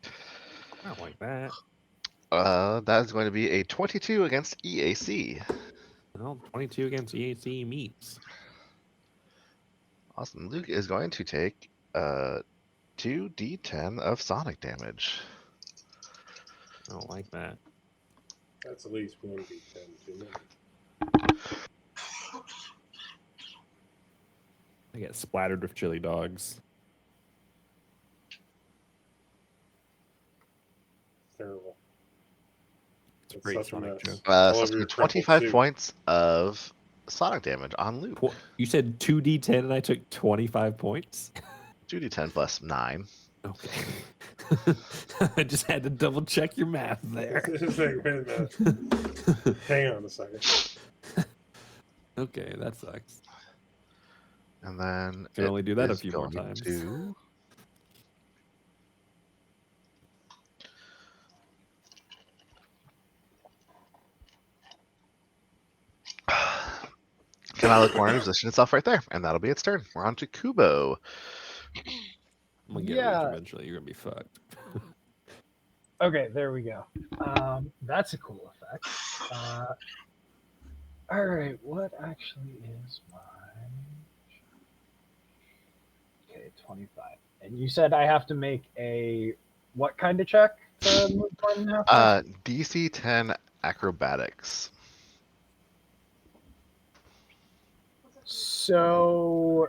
I don't like that. That is going to be a 22 against EAC. Well, 22 against EAC meets. Awesome. Luke is going to take 2d10 of Sonic damage. I don't like that. That's at least 1d10 too many. I get splattered with chili dogs. Terrible. It's a great such a Sonic mess. joke. I So love it's going to your be crumpled 25 suit. points of Sonic damage on Luke. You said 2d10 and I took 25 points? 2d10 plus 9. Okay. I just had to double check your math there. It's like, wait a minute. Hang on a second. Okay, that sucks. And then Can it only do that a is few more going times. to- Come out of the corner and position itself right there, and that'll be its turn. We're on to Kubo. I'm gonna get Yeah. rich eventually. You're gonna be fucked. Okay, there we go. That's a cool effect. All right, what actually is my? Okay, 25. And you said I have to make a what kind of check to move 1.5? DC 10 acrobatics. So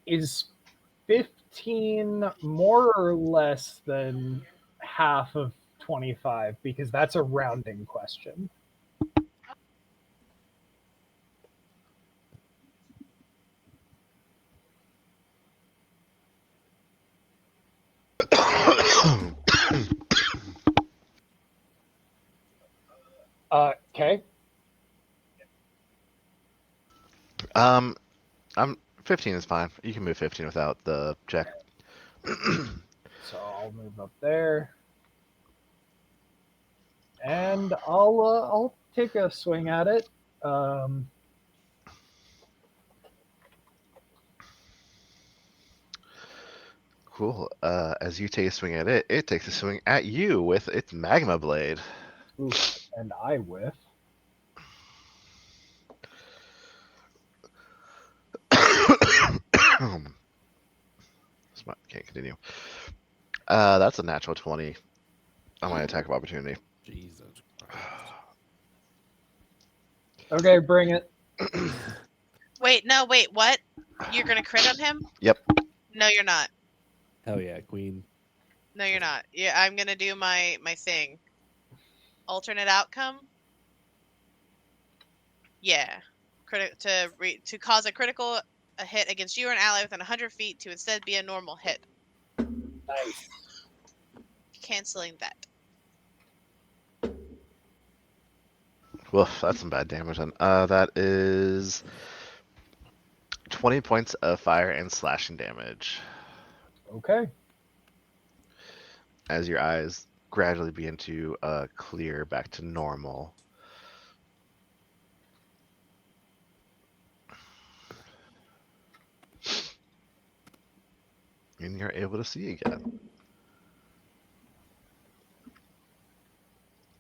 is 15 more or less than half of 25? Because that's a rounding question. Okay. I'm 15 is fine. You can move 15 without the check. So I'll move up there. And I'll take a swing at it. Cool. As you take a swing at it, it takes a swing at you with its magma blade. Oof, and I whiff. Smart, can't continue. That's a natural 20 on my attack of opportunity. Jesus Christ. Okay, bring it. Wait, what? You're gonna crit on him? Yep. No, you're not. Hell yeah, Queen. No, you're not. Yeah, I'm gonna do my thing. Alternate outcome. Yeah, to cause a critical hit against you or an ally within 100 feet to instead be a normal hit. Nice. Canceling that. Woof, that's some bad damage then. That is 20 points of fire and slashing damage Okay. as your eyes gradually begin to clear back to normal. And you're able to see again.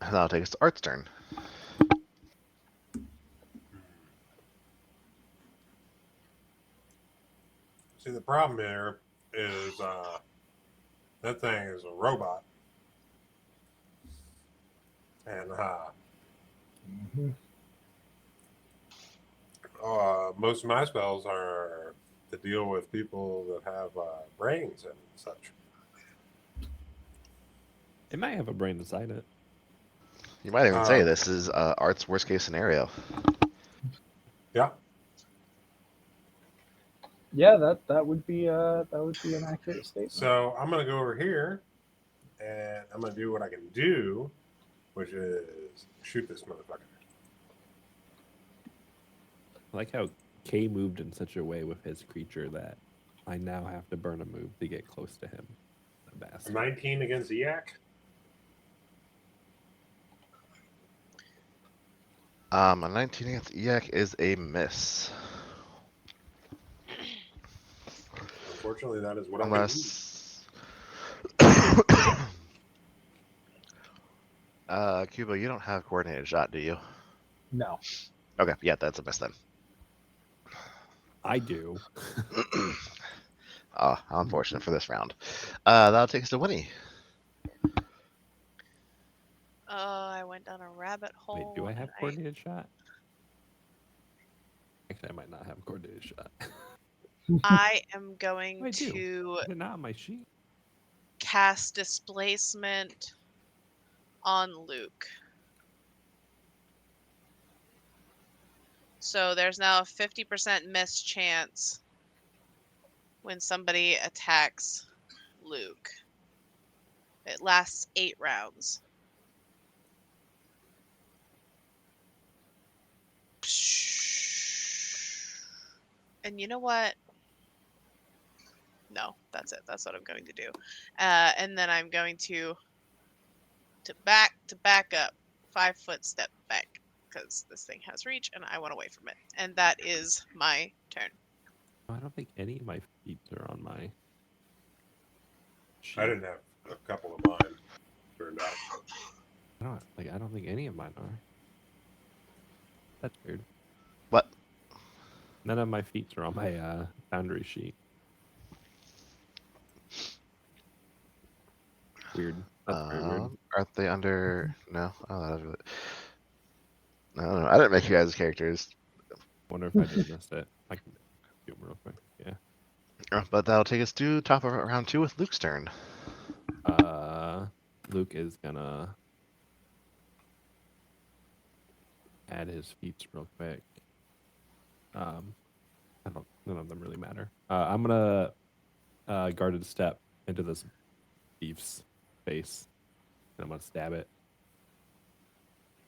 And that'll take us to Art's turn. See, the problem here is that thing is a robot, and Mhm. most of my spells are to deal with people that have brains and such. It might have a brain inside it. You might even say Uh, this is Art's worst case scenario. Yeah. Yeah, that would be an accurate statement. So I'm going to go over here, and I'm going to do what I can do, which is shoot this motherfucker. I like how Kay moved in such a way with his creature that I now have to burn a move to get close to him. The A bastard. 19 against Eak. A 19 against Eak is a miss. Unfortunately, that is what Unless... Cuba, you don't have coordinated shot, do you? No. Okay, yeah, that's a miss then. I do. Oh, how unfortunate for this round. That'll take us to Winnie. Oh, I went down a rabbit hole. Wait, do I have and coordinated shot? Actually, I might not have coordinated shot. I am going I do. to Is it not on my sheet? cast displacement on Luke. So there's now a 50% miss chance when somebody attacks Luke. It lasts 8 rounds. And you know what? No, that's it. That's what I'm going to do. And then I'm going to back up, 5-foot step back, because this thing has reach and I want away from it. And that is my turn. I don't think any of my feet are on my sheet. I didn't have a couple of mine turned out. I don't think any of mine are. That's weird. What? None of my feet are on my boundary sheet. Weird. That's very weird. Aren't they under? No, oh, that's really... I don't know. I didn't make you guys characters, Wonder if I just missed it. I can do them real quick. Yeah. but that'll take us to top of round 2 with Luke's turn. Luke is gonna add his feats real quick. I don't. None of them really matter. I'm gonna guarded step into this thief's face, and I'm gonna stab it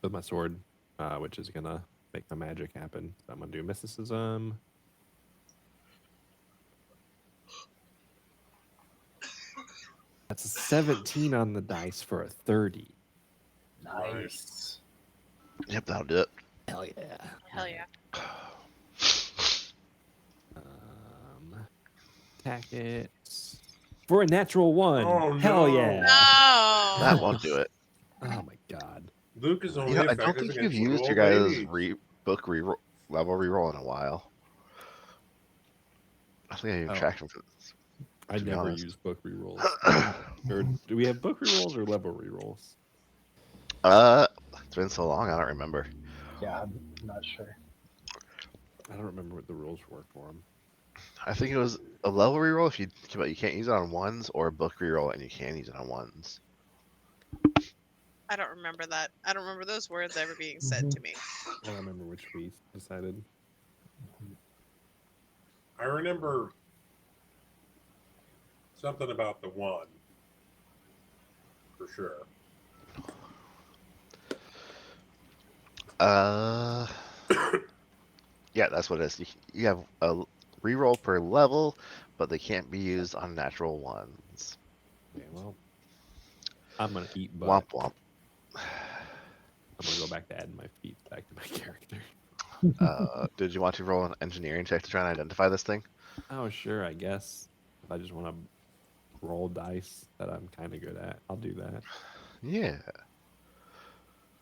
with my sword, which is gonna make my magic happen. So I'm gonna do mysticism. That's a 17 on the dice for a 30. Nice. Yep, that'll do it. Hell yeah. Hell yeah. Attack it for a natural 1. Oh, Hell no. yeah. No. That won't do it. Oh my god. Luke is only You know, I effective don't think you've against used little your guys' babies. book reroll level reroll in a while. I think I even Oh. tracked them for this. I To be never honest. use book rerolls. Or do we have book rerolls or level rerolls? It's been so long, I don't remember. Yeah, I'm not sure. I don't remember what the rules were for them. I think it was a level reroll if but you can't use it on ones, or a book reroll and you can use it on ones. I don't remember that. I don't remember those words ever being said to me. I don't remember which we decided. I remember something about the 1. For sure. Yeah, that's what it is. You have a reroll per level, but they can't be used on natural ones. Okay, well, I'm gonna eat butt. Womp womp. I'm gonna go back to adding my feet back to my character. Did you want to roll an engineering check to try and identify this thing? Oh, sure, I guess. If I just want to roll dice that I'm kind of good at, I'll do that. Yeah.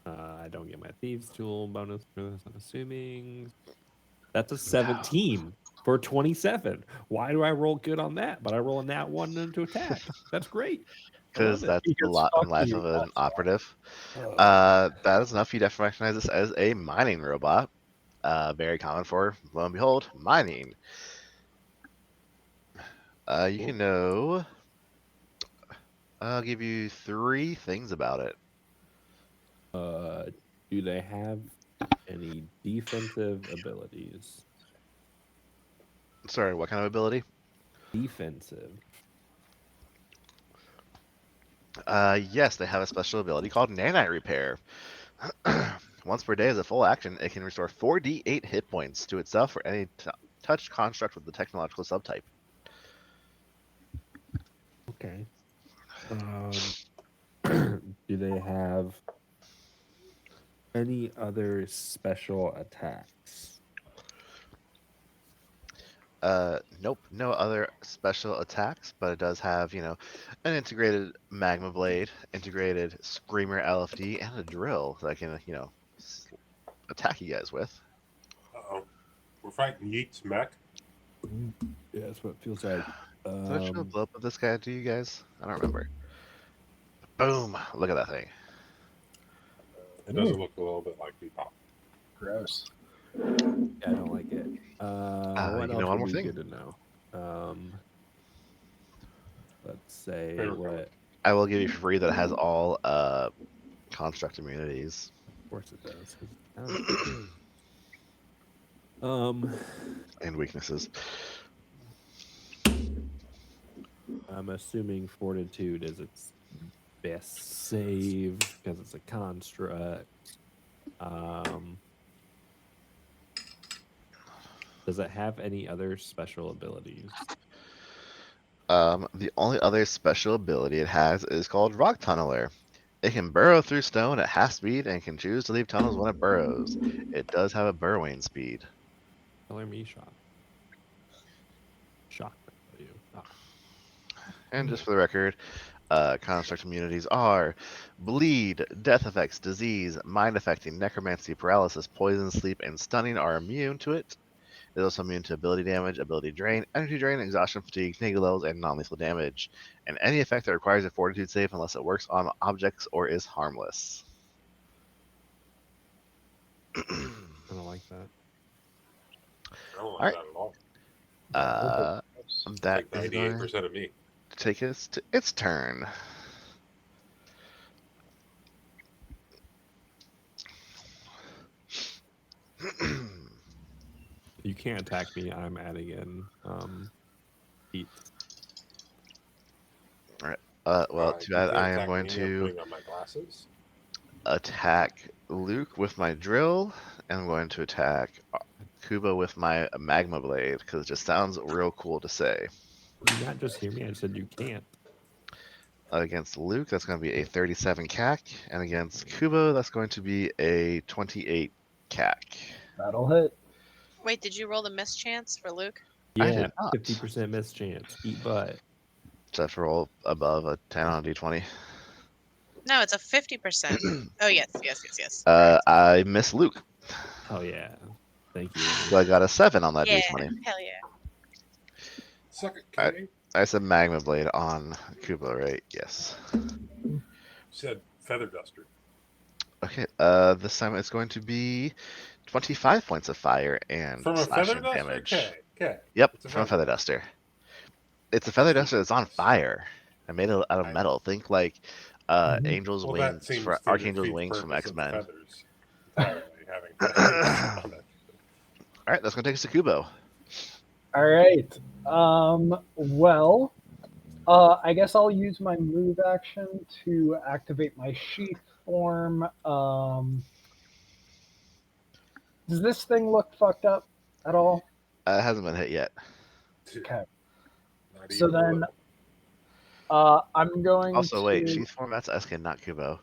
I don't get my thieves tool bonus for this, I'm assuming. That's a 17 for 27. Why do I roll good on that? But I roll a nat 1 into attack. That's great. I Because love it. that's a Because lot in fuck life you, of an that's why. operative. Oh. That is enough. You definitely recognize this as a mining robot. Very common for, lo and behold, mining. You can know. I'll give you 3 things about it. Do they have any defensive abilities? Sorry, what kind of ability? Defensive. Yes, they have a special ability called Nanite Repair. Once per day as a full action, it can restore 4d8 hit points to itself or any touched construct with the technological subtype. Okay. Do they have any other special attacks? Nope, no other special attacks, but it does have, an integrated magma blade, integrated screamer LFD, and a drill that can, attack you guys with. Uh-oh. We're fighting Yeet's mech. Yeah, that's what it feels like. Did I show a blow up of this guy to you guys? I don't remember. Boom! Look at that thing. It doesn't look a little bit like Epoch. Gross. Yeah, I don't like it. What you else know one would more be thing? good to know? Let's say Fair what. I will give you for free that it has all construct immunities. Of course it does. 'Cause And weaknesses. I'm assuming fortitude is its best save because it's a construct. Does it have any other special abilities? The only other special ability it has is called Rock Tunneler. It can burrow through stone at half speed and can choose to leave tunnels when it burrows. It does have a burrowing speed. Color me shock. Shock you. Oh. And just for the record, construct immunities are bleed, death effects, disease, mind affecting, necromancy, paralysis, poison, sleep, and stunning are immune to it. It is also immune to ability damage, ability drain, energy drain, exhaustion, fatigue, negative levels, and non-lethal damage. And any effect that requires a fortitude save unless it works on objects or is harmless. I don't like that. I don't like Alright. that at all. That Like is going 98% of me. to take us to its turn. You can't attack me. I'm adding in heat. Well, too bad. You can't I am attack going me, I'm to putting on my glasses. attack Luke with my drill, and I'm going to attack Kubo with my magma blade because it just sounds real cool to say. Did you not just hear me? I said you can't. Against Luke, that's going to be a 37 CAC, and against Kubo, that's going to be a 28 CAC. That'll hit. Wait, did you roll the miss chance for Luke? I Yeah, did not. 50% miss chance. Eat butt. Just have to roll above a 10 on a d20. No, it's a 50%. Oh, yes. I miss Luke, Oh yeah. Thank you. so I got a 7 on that Yeah, d20. hell yeah. Suck it, Alright. Kay. I said magma blade on Kubo, right? Yes. Said feather duster. Okay, this time it's going to be 25 points of fire and From a feather slashing duster? damage. Okay. Yep, It's a from a feather feather duster. It's a feather duster that's on fire. I made it out of I metal. Think like Mhm. Angel's Well, that wings, seems to Archangel's defeat the wings from purpose of X-Men. feathers entirely, having feathers on it. All right, that's gonna take us to Kubo. All right. Well, I guess I'll use my move action to activate my sheath form. Does this thing look fucked up at all? It hasn't been hit yet. Okay. Not So even a then, little. I'm going Also, to. wait, sheath form, that's Eskin, not Kubo.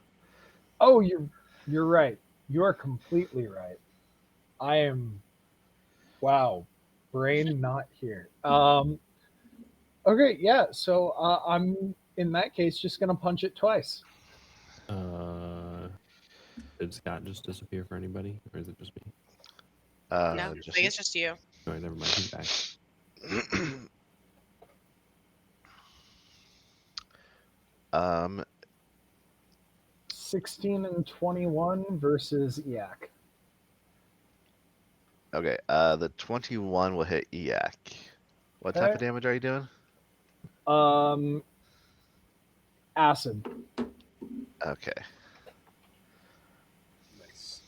Oh, you're right. You are completely right. I am. Wow, brain not here. Okay, yeah. So I'm in that case just gonna punch it twice. Did Scott just disappear for anybody, or is it just me? No, I Just think it's just you. All right, never mind. He's back. um, 16 and 21 versus EAC. okay, the 21 will hit EAC. What type of Okay. damage are you doing? Acid. Okay. Nice.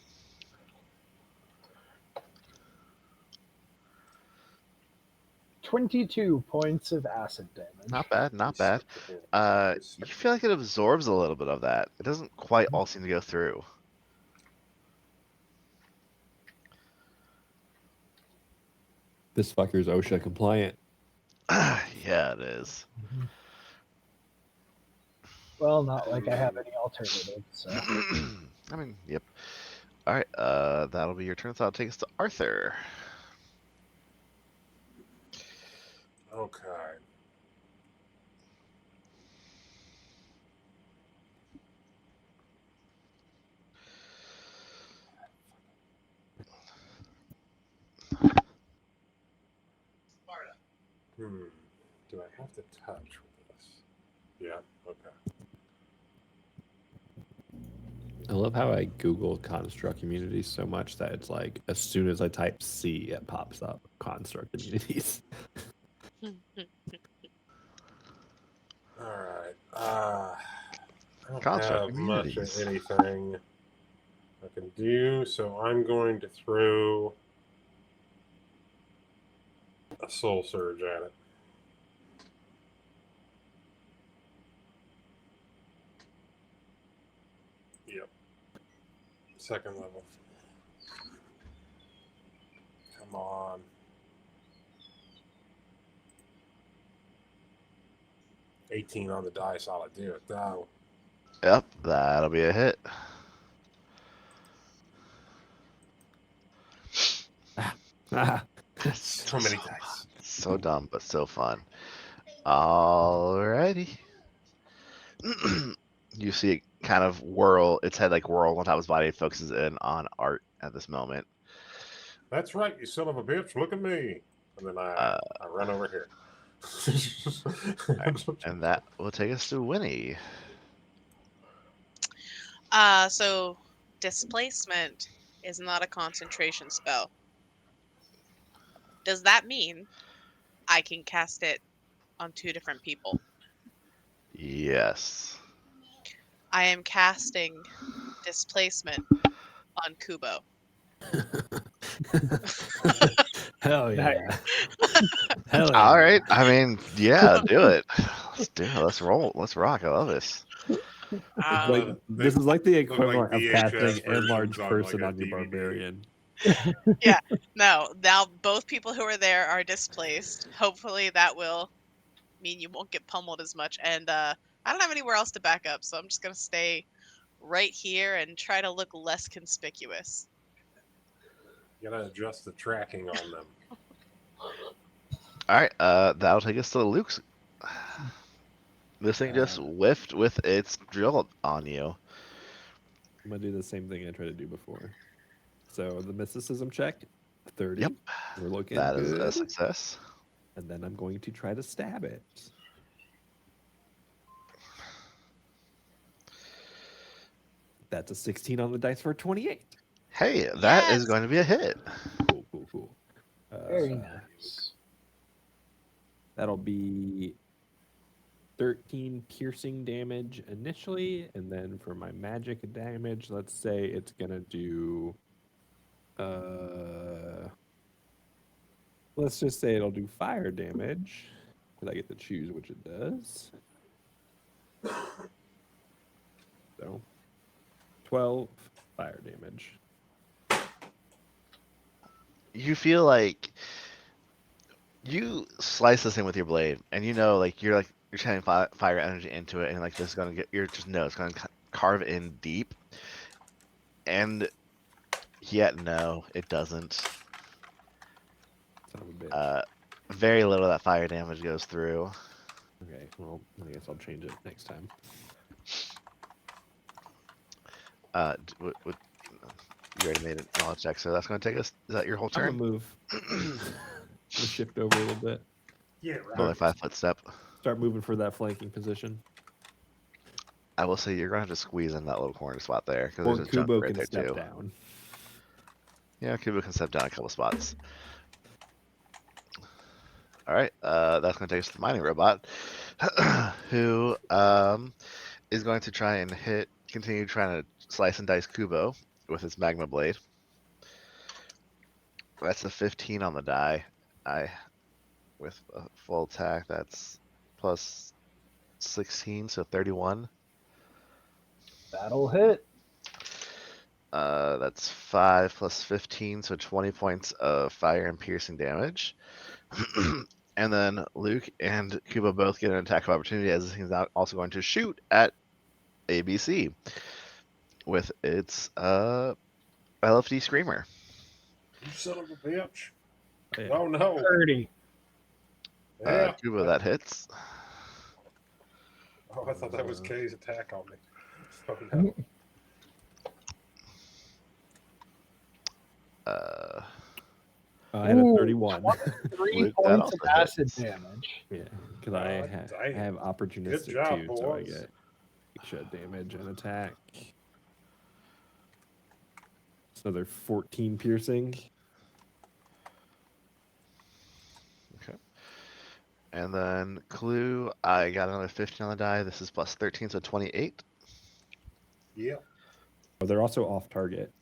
$22 points of acid damage. Not bad, not bad. You You feel like it absorbs a little bit of that. It doesn't quite all seem to go through. This fucker's OSHA compliant. Yeah, it is. Well, not like I have any alternative. So I mean, yep. All right, that'll be your turn. So that'll take us to Arthur. Okay. Do I have to touch with this? Yeah, okay. I love how I Google construct communities so much that it's like as soon as I type C, it pops up construct communities. Alright. I don't Construct have much of communities. anything I can do, so I'm going to throw a soul surge at it. Yep. Second level. Come on. $18 on the dice, I'll do it though. Yep, that'll be a hit. So many dice. So dumb, but so fun. Alrighty. You see it kind of whirl, its head like whirl on top of his body. It focuses in on Art at this moment. That's right, you son of a bitch. Look at me. And then I run over here. And that will take us to Winnie. So displacement is not a concentration spell. Does that mean I can cast it on 2 different people? Yes. I am casting displacement on Kubo. Hell yeah. Nice. Hell yeah. All right. I mean, yeah, do it. Let's do it. Let's roll. Let's rock. I love this. Like, this is like the look like equivalent of VHS casting enlarged versions on, person like, a on your DVD. barbarian. Yeah. No, now both people who are there are displaced. Hopefully that will mean you won't get pummeled as much. And I don't have anywhere else to back up, so I'm just gonna stay right here and try to look less conspicuous. You gotta adjust the tracking on them. All right. That'll take us to Luke's. This thing just whiffed with its drill on you. I'm gonna do the same thing I tried to do before. So the mysticism check, 30. Yep. We're looking That is good. a success. And then I'm going to try to stab it. That's a 16 on the dice for a 28. Hey, that is Yes! going to be a hit. Cool. Very nice. That'll be 13 piercing damage initially, and then for my magic damage, let's say it's gonna do let's just say it'll do fire damage, because I get to choose which it does. So 12 fire damage. You feel like you slice this thing with your blade, and you know, like you're channeling fire energy into it, and like this is gonna get. You just know it's gonna carve in deep, and yet no, it doesn't. Son of a bitch. Very little of that fire damage goes through. Okay, well, I guess I'll change it next time. You already made a knowledge check, so that's gonna take us. Is that your whole I'm turn? gonna move. We'll shift over a little bit. Yeah, Another right. 5-foot step. Start moving for that flanking position. I will say you're gonna have to squeeze in that little corner spot there because Or there's a jump Kubo right can there step too. down. Yeah, Kubo can step down a couple spots. All right, that's going to take us to the mining robot, who is going to try and continue trying to slice and dice Kubo with his magma blade. That's a 15 on the die. With a full attack, that's plus 16, so 31. That'll hit. That's 5 plus 15, so 20 points of fire and piercing damage. And then Luke and Kubo both get an attack of opportunity as he's also going to shoot at ABC with its LFD Screamer. You son of a bitch. Yeah. Oh no. 30. Yeah. Kubo, that hits. Oh, I thought that was Kay's attack on me. Oh no. I had a Ooh, 31. 3 Luke, that points of also acid hits. damage. Yeah, because I damn. have opportunistic job, too, so I boys. get shed damage and attack. It's another 14 piercing. Okay. And then Clue, I got another 15 on the die. This is plus 13, so 28. Yeah. Oh, they're also off target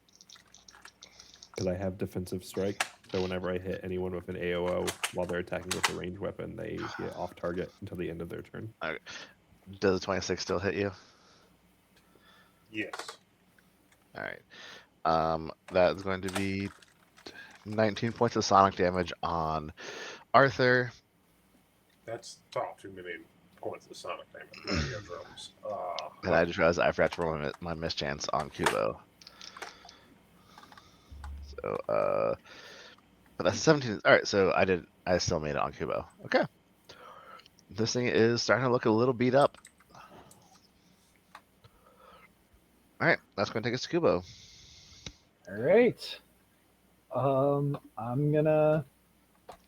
because I have defensive strike. So whenever I hit anyone with an AOO while they're attacking with a ranged weapon, they get off target until the end of their turn. Does the 26 still hit you? Yes. All right. That is going to be 19 points of sonic damage on Arthur. That's top too many points of sonic damage. Eardrums. And I just realized I forgot to roll my mischance on Kubo. So, but that's 17. All right, so I still made it on Kubo. Okay. This thing is starting to look a little beat up. All right, that's going to take us to Kubo. All right. I'm gonna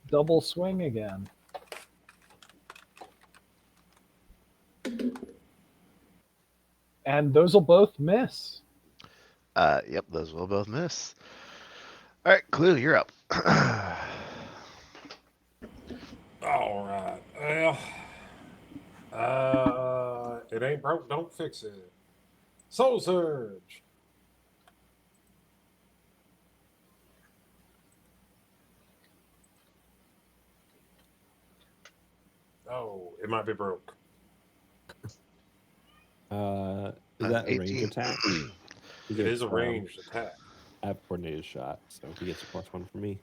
double swing again. And those will both miss. Yep, those will both miss. All right, Clue, you're up. All right. It ain't broke, don't fix it. Soul Surge. Oh, it might be broke. Is that a range 18. attack? He It is gets, a ranged attack. I have coordinated shot, so he gets a +1 for me.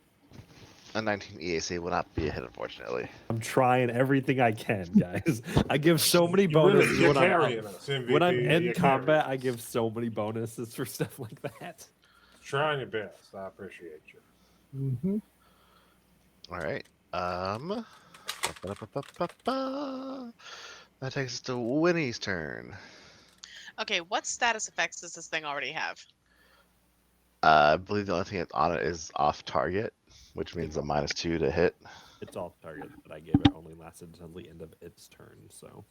A 19 EAC will not be a hit, unfortunately. I'm trying everything I can, guys. I give so many You really, bonuses you're when I'm carrying us, MVP. when I'm in You're combat. I carrying give us. so many bonuses for stuff like that. Trying your best. I appreciate you. Mm-hmm. All right. Ba-ba-da-ba-ba-ba-ba. That takes us to Winnie's turn. Okay, what status effects does this thing already have? I believe the only thing that's on it is off target, which means a -2 to hit. It's off target, but I gave it only lasted until the end of its turn. So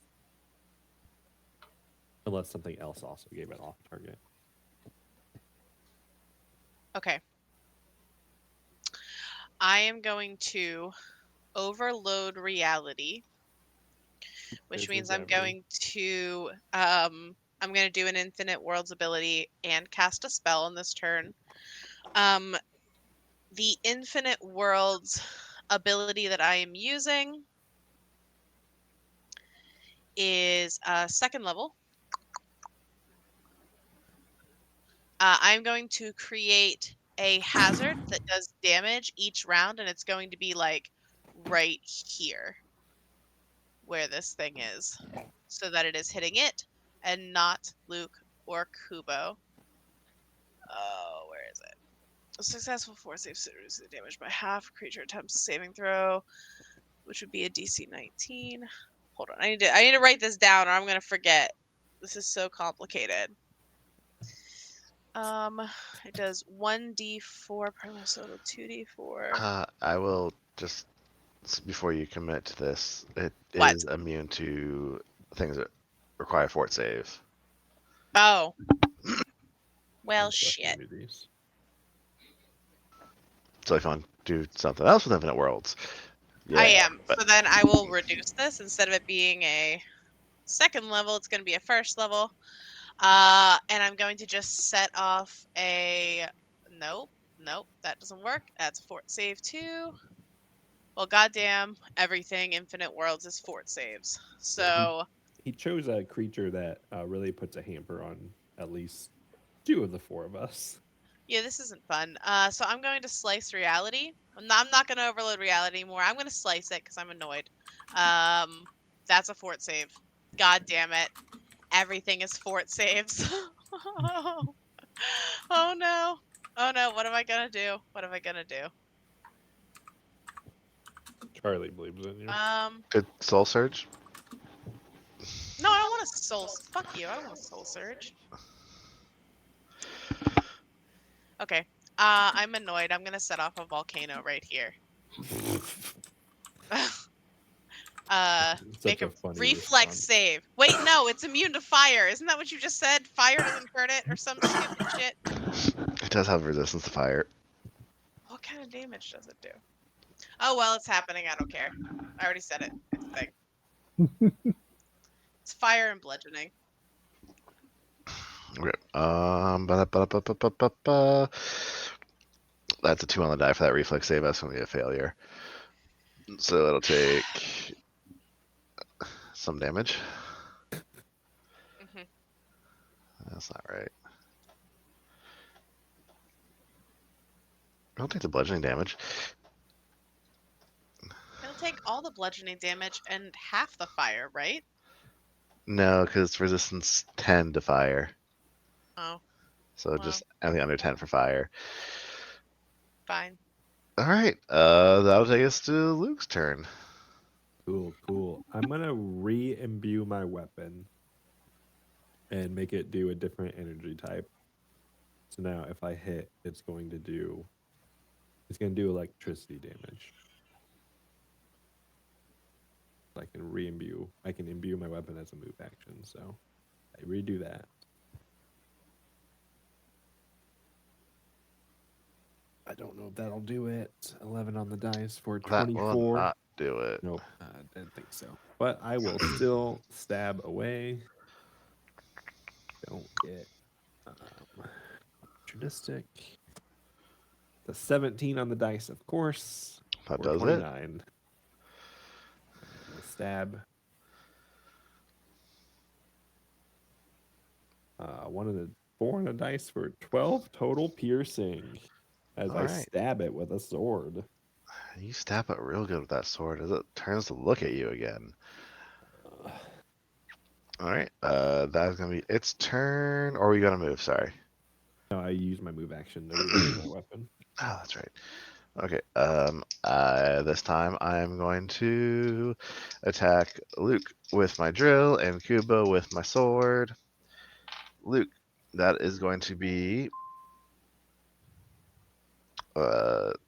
unless something else also gave it off target. Okay. I am going to overload reality, which There's your means I'm gravity. going to I'm going to do an infinite worlds ability and cast a spell on this turn. The infinite worlds ability that I am using is second level. I'm going to create a hazard that does damage each round, and it's going to be like right here where this thing is, so that it is hitting it and not Luke or Kubo. Oh, where is it? A successful force save reduces the damage by half. Creature attempts a saving throw, which would be a DC 19. Hold on, I need to write this down, or I'm gonna forget. This is so complicated. It does 1d4 per total, 2d4. I will just before you commit to this, it What? is immune to things that require fort saves. Oh, well, And plus shit. immunities. So if you want to do something else with Infinite Worlds, I yeah. am. But So then I will reduce this. Instead of it being a second level, it's going to be a first level. And I'm going to just set off a. Nope, that doesn't work. That's a fort save too. Well, goddamn, everything Infinite Worlds is fort saves. So He chose a creature that really puts a hamper on at least 2 of the 4 of us. yeah, this isn't fun. So I'm going to slice reality. I'm not going to overload reality anymore. I'm going to slice it because I'm annoyed. That's a fort save. God damn it. Everything is fort saves. Oh no. Oh no, what am I gonna do? What am I gonna do? Charlie believes in you. good Soul Surge. No, I don't want a soul. Fuck you. I don't want a soul surge. Okay. I'm annoyed. I'm gonna set off a volcano right here. Such Make a a funny reflex response. save. Wait, no, it's immune to fire. Isn't that what you just said? Fire doesn't hurt it or some stupid shit. It does have resistance to fire. What kind of damage does it do? Oh well, it's happening. I don't care. I already said it. It's a thing. It's fire and bludgeoning. Okay. Ba-da-ba-da-ba-ba-ba-ba. That's a 2 on the die for that reflex save. That's going to be a failure. So it'll take some damage. Hmm. That's not right. I'll take the bludgeoning damage. It'll take all the bludgeoning damage and half the fire, right? No, because it's resistance 10 to fire. Oh, So well, just anything under 10 for fire. fine. All right. That'll take us to Luke's turn. Cool. I'm gonna re-imbue my weapon and make it do a different energy type. So now if I hit, it's going to do It's gonna do electricity damage. I can re-imbue. I can imbue my weapon as a move action, so I redo that. I don't know if that'll do it. 11 on the dice for That will 24. not do it. Nope, I didn't think so. But I will still stab away. Don't get opportunistic. The 17 on the dice, of course. That For does 29. The stab. One of the 4 on the dice for 12 total piercing. As I Alright. stab it with a sword. it. You stab it real good with that sword as it turns to look at you again. Alright. That's gonna be its turn. Or are we gonna move? Sorry. No, I use my move action to reload my weapon. Oh, that's right. Okay. This time I'm going to attack Luke with my drill and Kubo with my sword. Luke, that is going to be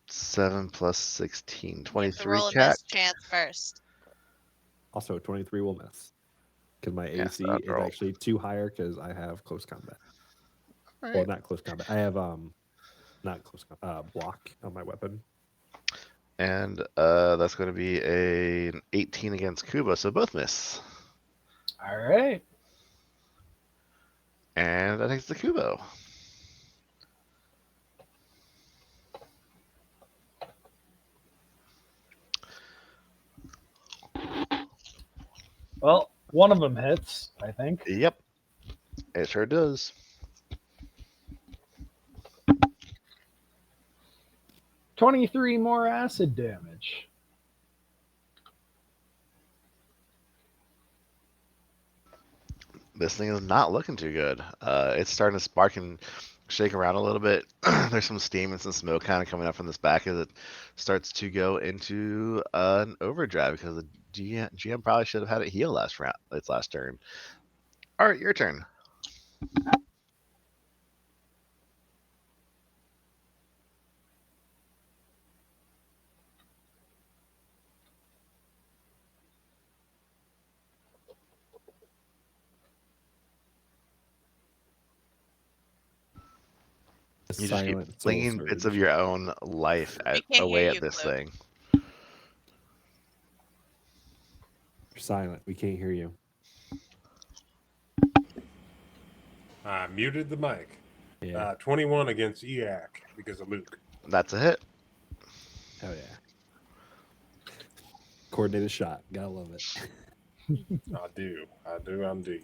7 plus 16, You have to 23 roll a cat. miss chance first. Also, 23 will miss. Because my Yes, AC that is roll. actually too higher because I have close combat. Alright. Well, not close combat. I have not close block on my weapon. And that's going to be an 18 against Kubo, so both miss. All right. And that takes the Kubo. Well, one of them hits, I think. Yep, it sure does. $23 more acid damage. This thing is not looking too good. It's starting to spark and shake around a little bit. There's some steam and some smoke kind of coming up from this back as it starts to go into an overdrive because the GM probably should have had it heal last round, its last turn. All right, your turn. The You just keep silent soul flinging bits of surge. your own life We can't away hear at you, this Luke. thing. You're silent. We can't hear you. I muted the mic. Yeah. 21 against EAC because of Luke. That's a hit. Hell yeah. Coordinated shot. Gotta love it. I do indeed.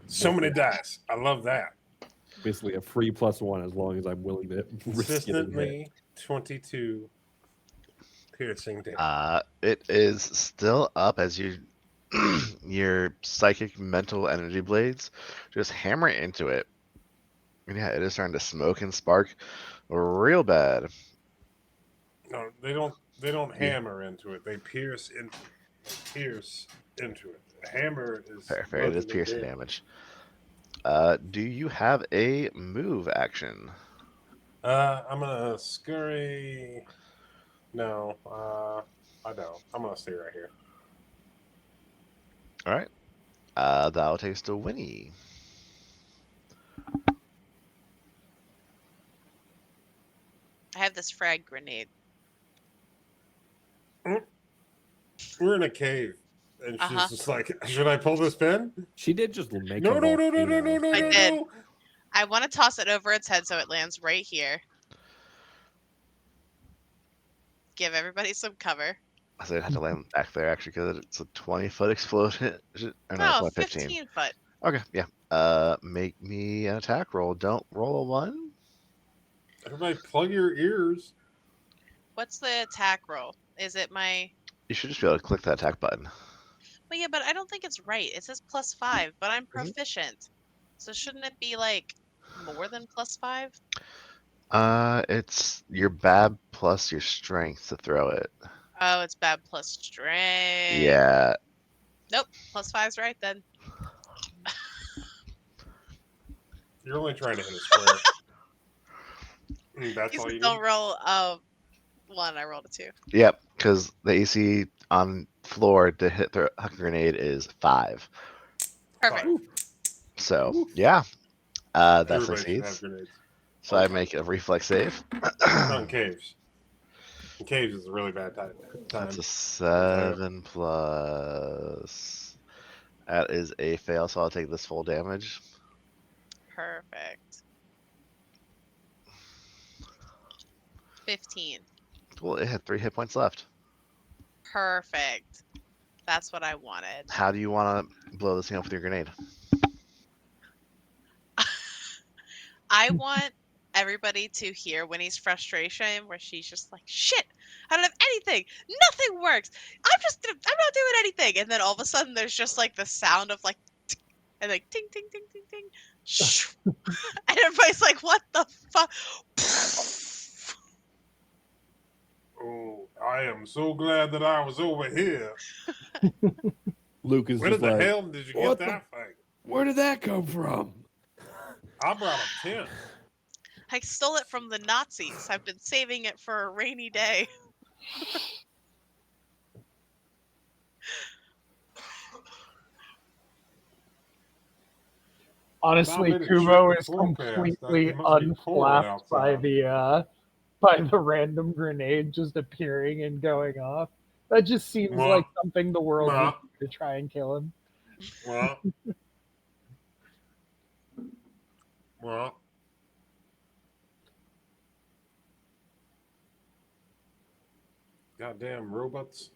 So many dice. I love that. Basically a free +1 as long as I'm willing to risk getting hit. Consistently 22 piercing damage. It is still up as you your psychic mental energy blades just hammer into it. And yeah, it is starting to smoke and spark real bad. No, they don't Yeah. hammer into it. They pierce into it. The hammer is Fair. It is bludgeoning piercing damage. Do you have a move action? I'm gonna scurry. No, I don't. I'm gonna stay right here. All right. That'll take us to Winnie. I have this frag grenade. We're in a cave, and she's Uh-huh. just like, "Should I pull this pin?" She did just make No, a no, volcano. I did. I want to toss it over its head so it lands right here. Give everybody some cover. I said I had to land back there actually because it's a 20-foot explosion. Or no, it's No, only 15. 15 foot. Okay, yeah. Make me an attack roll. Don't roll a 1. Everybody, plug your ears. What's the attack roll? Is it my... You should just be able to click that attack button. Well, yeah, but I don't think it's right. It says +5, but I'm proficient. So shouldn't it be, like, more than +5? It's your bab plus your strength to throw it. Oh, it's bad plus strength. Yeah. Nope, +5's right then. You're only trying to hit a square. That's He all said you don't need? roll one. I rolled a 2. Yep, because the AC on floor to hit the huck grenade is 5. Perfect. Fine. So yeah, that Everybody should have succeeds. grenades. So I make a reflex save. Not in caves. In caves is a really bad time. That's a fail. 7 plus. That is a fail, so I'll take this full damage. Perfect. 15. Well, it had 3 hit points left. Perfect. That's what I wanted. How do you want to blow this thing up with your grenade? I want everybody to hear Winnie's frustration where she's just like, shit, I don't have anything. Nothing works. I'm not doing anything. And then all of a sudden there's just like the sound of like, and like ting, ting, ting, ting, ting. Shoo. And everybody's like, what the fuck? Oh, I am so glad that I was over here. Luke is Where just the like, hell did you get "What that thing? where did that come from?" I brought a tent. I stole it from the Nazis. I've been saving it for a rainy day. Honestly, bet it Kubo checked the is forecast. completely It must be pouring unflapped by outside. the random grenade just appearing and going off. That just seems Mwah. like something the world would Mwah. do to try and kill him. Well, well. Goddamn robots.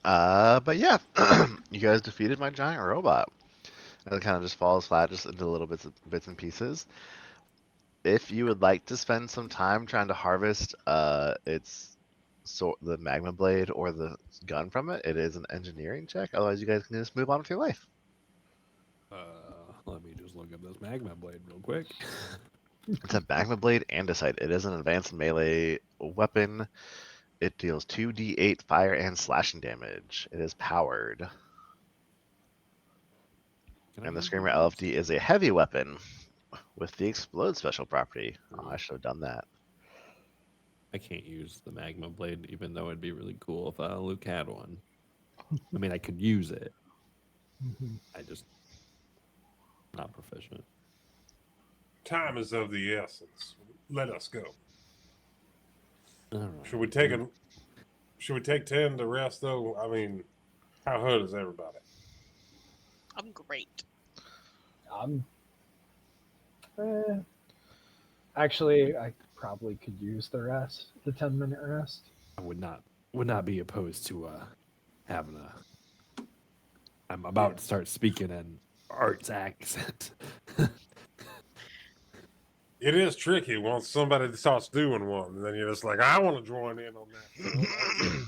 But yeah, you guys defeated my giant robot. And it kind of just falls flat, just into little bits and pieces. If you would like to spend some time trying to harvest the magma blade or the gun from it, it is an engineering check. Otherwise, you guys can just move on with your life. Let me just look up this magma blade real quick. It's a magma blade andesite. It is an advanced melee weapon. It deals 2d8 fire and slashing damage. It is powered. Can I And the use Screamer these? LFD is a heavy weapon with the explode special property. Oh, I should have done that. I can't use the magma blade, even though it'd be really cool if Luke had one. I mean, I could use it. I just not proficient. Time is of the essence. Let us go. All right. Should we take 10 to rest though? I mean, how hood is everybody? I'm great. Actually, I probably could use the 10-minute rest. I would not be opposed to having a. I'm about to start speaking an arts accent. It is tricky once somebody starts doing one, and then you're just like, I want to join in on that.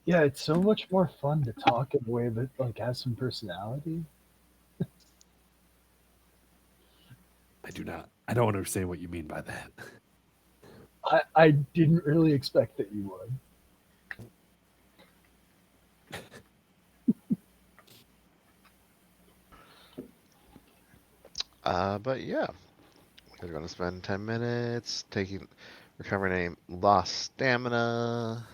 Yeah, it's so much more fun to talk in a way that like has some personality. I don't understand what you mean by that. I didn't really expect that you would. But yeah, we're gonna spend 10 minutes recovering a lost stamina.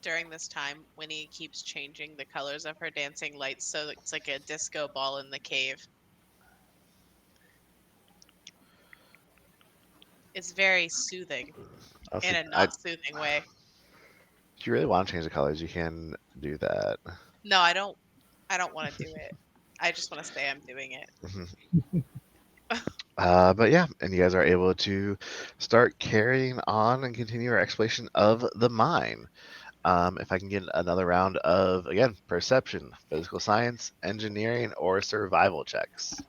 During this time, Winnie keeps changing the colors of her dancing lights so it's like a disco ball in the cave. It's very soothing in a not soothing way. If you really want to change the colors, you can do that. No, I don't want to do it. I just want to say I'm doing it. But yeah, and you guys are able to start carrying on and continue our exploration of the mine. If I can get another round of, again, perception, physical science, engineering, or survival checks.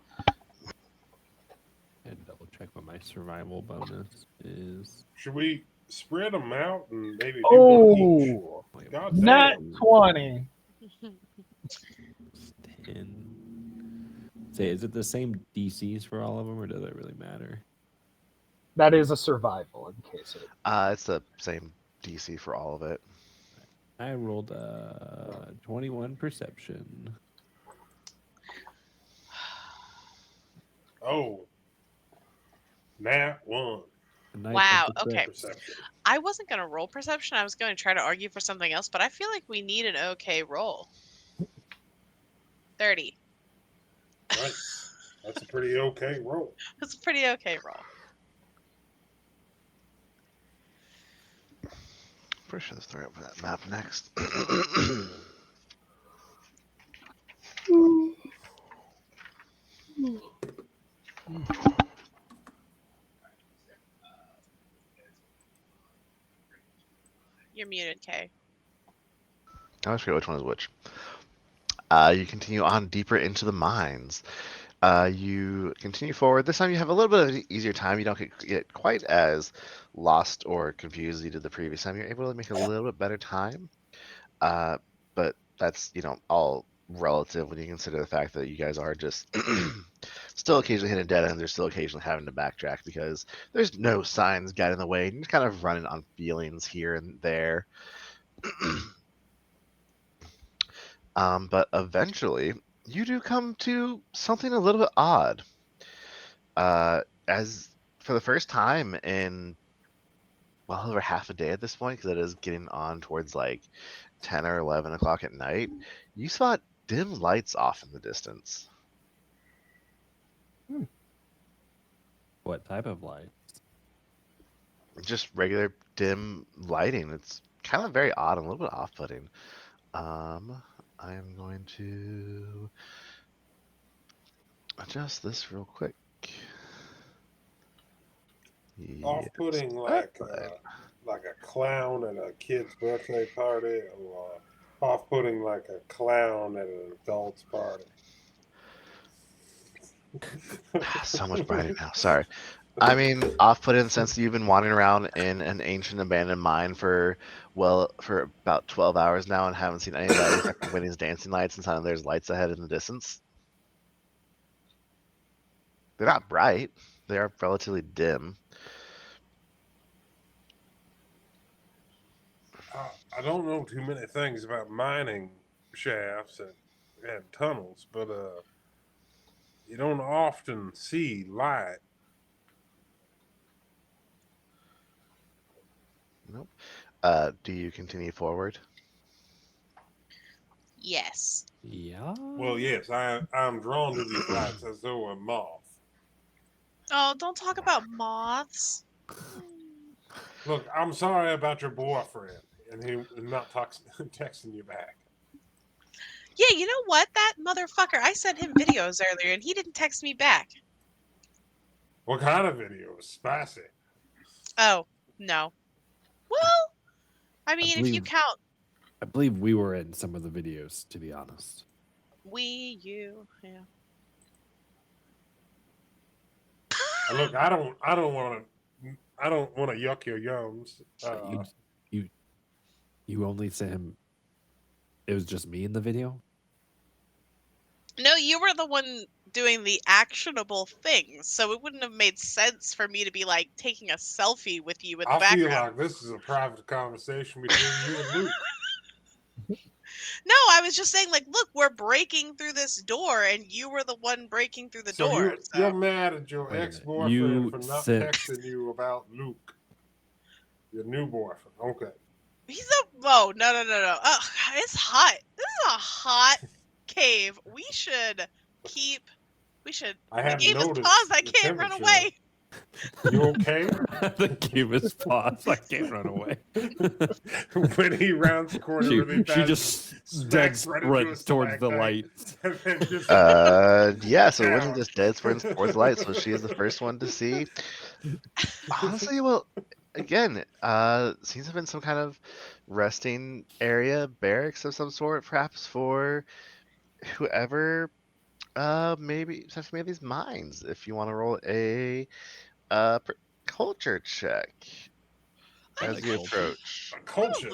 And double check what my survival bonus is. Should we spread them out and maybe do one each? Oh, God nat damn. 20. 10. Say, is it the same DCs for all of them, or does it really matter? That is a survival in case it. It's the same DC for all of it. I rolled 21 perception. Oh, Nat 1. A night Wow, of the okay. Six. Perception. I wasn't gonna roll perception. I was going to try to argue for something else, but I feel like we need an okay roll. 30. Nice. That's a pretty okay roll. That's a pretty okay roll. Pretty sure let's throw up that map next. You're muted, Kay. I always forget which one is which. You continue on deeper into the mines. You continue forward. This time you have a little bit of an easier time. You don't get quite as lost or confused as you did the previous time. You're able to make a little bit better time. But that's, all relative when you consider the fact that you guys are just still occasionally hitting dead ends. They're still occasionally having to backtrack because there's no signs guiding the way. And you're just kind of running on feelings here and there. But eventually, you do come to something a little bit odd. As for the first time in well over half a day at this point, because it is getting on towards like 10 or 11 o'clock at night, you spot dim lights off in the distance. What type of light? Just regular dim lighting. It's kind of very odd and a little bit off-putting. I am going to adjust this real quick. Off-putting Yes, like a clown at a kid's birthday party, or off-putting like a clown at an adult's party. so much brighter now. Sorry. I mean, off-put in the sense that you've been wandering around in an ancient abandoned mine for about 12 hours now and haven't seen anybody except for Winnie's dancing lights and suddenly there's lights ahead in the distance. They're not bright. They are relatively dim. I don't know too many things about mining shafts and tunnels, but you don't often see light. Nope. Do you continue forward? Yes. Yeah. Well, yes, I'm drawn to these lights as though a moth. Oh, don't talk about moths. Look, I'm sorry about your boyfriend, and he not texting you back. Yeah, you know what? That motherfucker, I sent him videos earlier and he didn't text me back. What kind of videos? Spicy. Oh, no. Well, I mean, if you believe- count I believe we were in some of the videos, to be honest. you, yeah. Look, I don't want to yuck your yums. You only sent him. It was just me in the video. No, you were the one doing the actionable things, so it wouldn't have made sense for me to be like taking a selfie with you in the I feel background. like this is a private conversation between you and Luke. No, I was just saying, like, look, we're breaking through this door, and you were the one breaking through the So door. you're mad at your Wait a minute. ex-boyfriend You for not sent- texting you about Luke, your new boyfriend. Okay. He's a no. Oh, it's hot. This is a hot cave. We should. I The have game is noticed paused. I the can't run temperature. away. You okay? The game is paused. I can't run away. When he rounds the corner really She fast, just dead smacks right into a sprints towards the stalagmite. lights. and then just Yeah, so Winnie down. just dead sprints towards the light, so she is the first one to see. Honestly, well, again, seems to have been some kind of resting area, barracks of some sort, perhaps for whoever maybe potentially made these mines. If you want to roll a culture check I as like you culture. approach. Culture.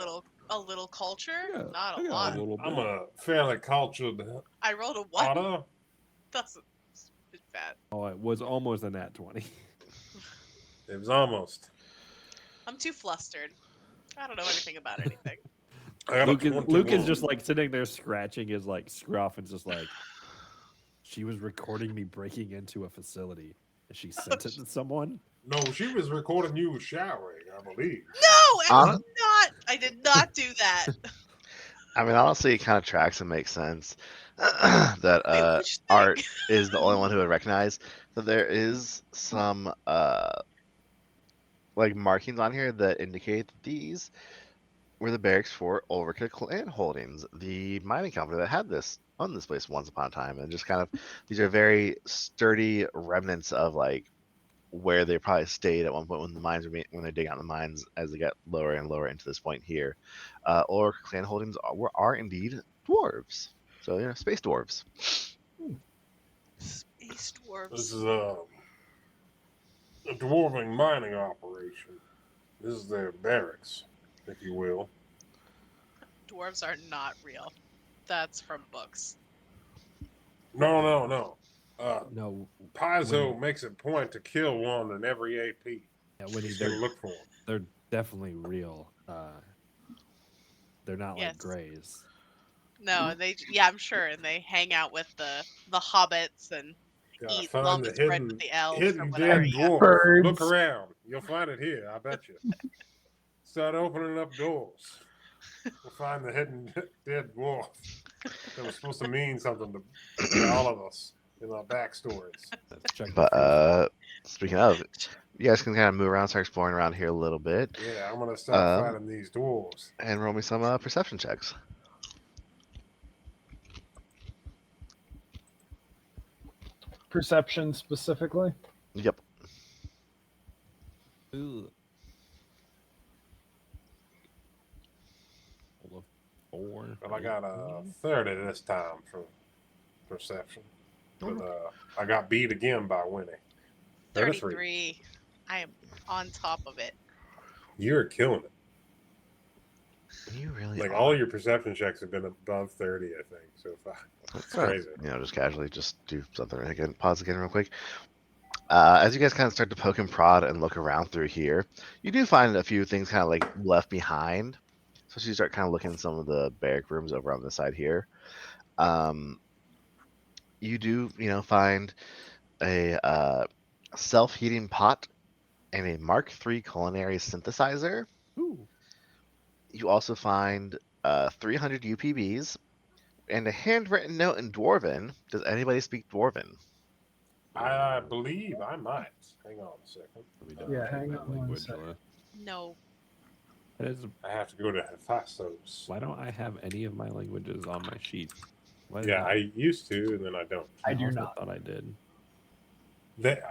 A little culture, Yeah, not I a got lot. a little bit. I'm a fairly cultured I rolled a 1. otter. That's it's bad. Oh, it was almost a nat 20. It was almost. I'm too flustered. I don't know anything about anything. I got a Luke is 21. just like sitting there scratching his like scruff and just like She was recording me breaking into a facility, and she sent it to someone. No, she was recording you showering, I believe. No, Hon- I did not do that. I mean, honestly, it kind of tracks and makes sense that Wait, which thing? Art is the only one who would recognize that there is some like markings on here that indicate that these were the barracks for Ulrika Clan Holdings, the mining company that had this owned this place once upon a time, and just kind of these are very sturdy remnants of like where they probably stayed at one point when the mines were when they dig out the mines as they got lower and lower into this point here. Ulrika Clan Holdings are indeed dwarves, so space dwarves. Space This dwarves. is a dwarven mining operation. This is their barracks, if you will. Dwarves are not real. That's from books. No. No, Paizo makes a point to kill one in every AP. yeah, Winnie, Just gotta look for them. they're definitely real. They're not Yes. like grays. No, and yeah, I'm sure, and they hang out with the hobbits and Gotta eat find the longest bread with the elves or hidden whatever. dead Yeah. dwarf. Birds. Look around. You'll find it here, I bet you. Start opening up doors. We'll find the hidden dead dwarf. That was supposed to mean something to all of us in our backstories. Let's check the But freezer. speaking of, you guys can kind of move around, start exploring around here a little bit, Yeah, I'm gonna start Um, finding these dwarves. and roll me some perception checks. Perception specifically. Yep. Ooh. Roll a 4. Well, I got a 30 this time for perception. But I got beat again by Winnie. 33. I am on top of it. You're killing it. You really Like are. all your perception checks have been above 30, I think, so far. That's crazy. Just casually, just do something again. Pause again, real quick. As you guys kind of start to poke and prod and look around through here, you do find a few things kind of like left behind. So you start kind of looking at some of the barrack rooms over on the side here. You do, find a self-heating pot and a Mark III culinary synthesizer. Ooh. You also find 300 UPBs and a handwritten note in Dwarven. Does anybody speak Dwarven? I believe I might. Hang on a second. We Yeah, don't have hang that on one language, second. No. That is, I have to go to Hephaestus. why don't I have any of my languages on my sheet? Why is Yeah, that? I used to, and then I don't. I do also not. thought I did.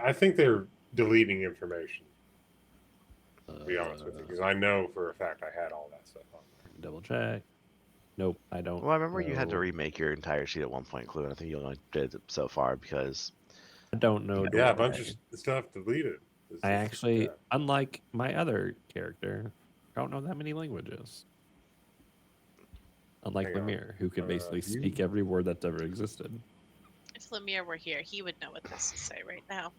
I think they're deleting information, to be honest with you, because I know for a fact I had all that stuff on there. Double check. Nope, I don't. Well, I remember you had to know- remake your entire sheet at one point, Clue, and I think you only did it so far because I don't know. Yeah, a Dwarven. bunch of stuff deleted. I actually, Yeah. unlike my other character, don't know that many languages. Unlike Hang on. Lemire, who could basically you- speak every word that's ever existed. If Lemire were here, he would know what this is say right now.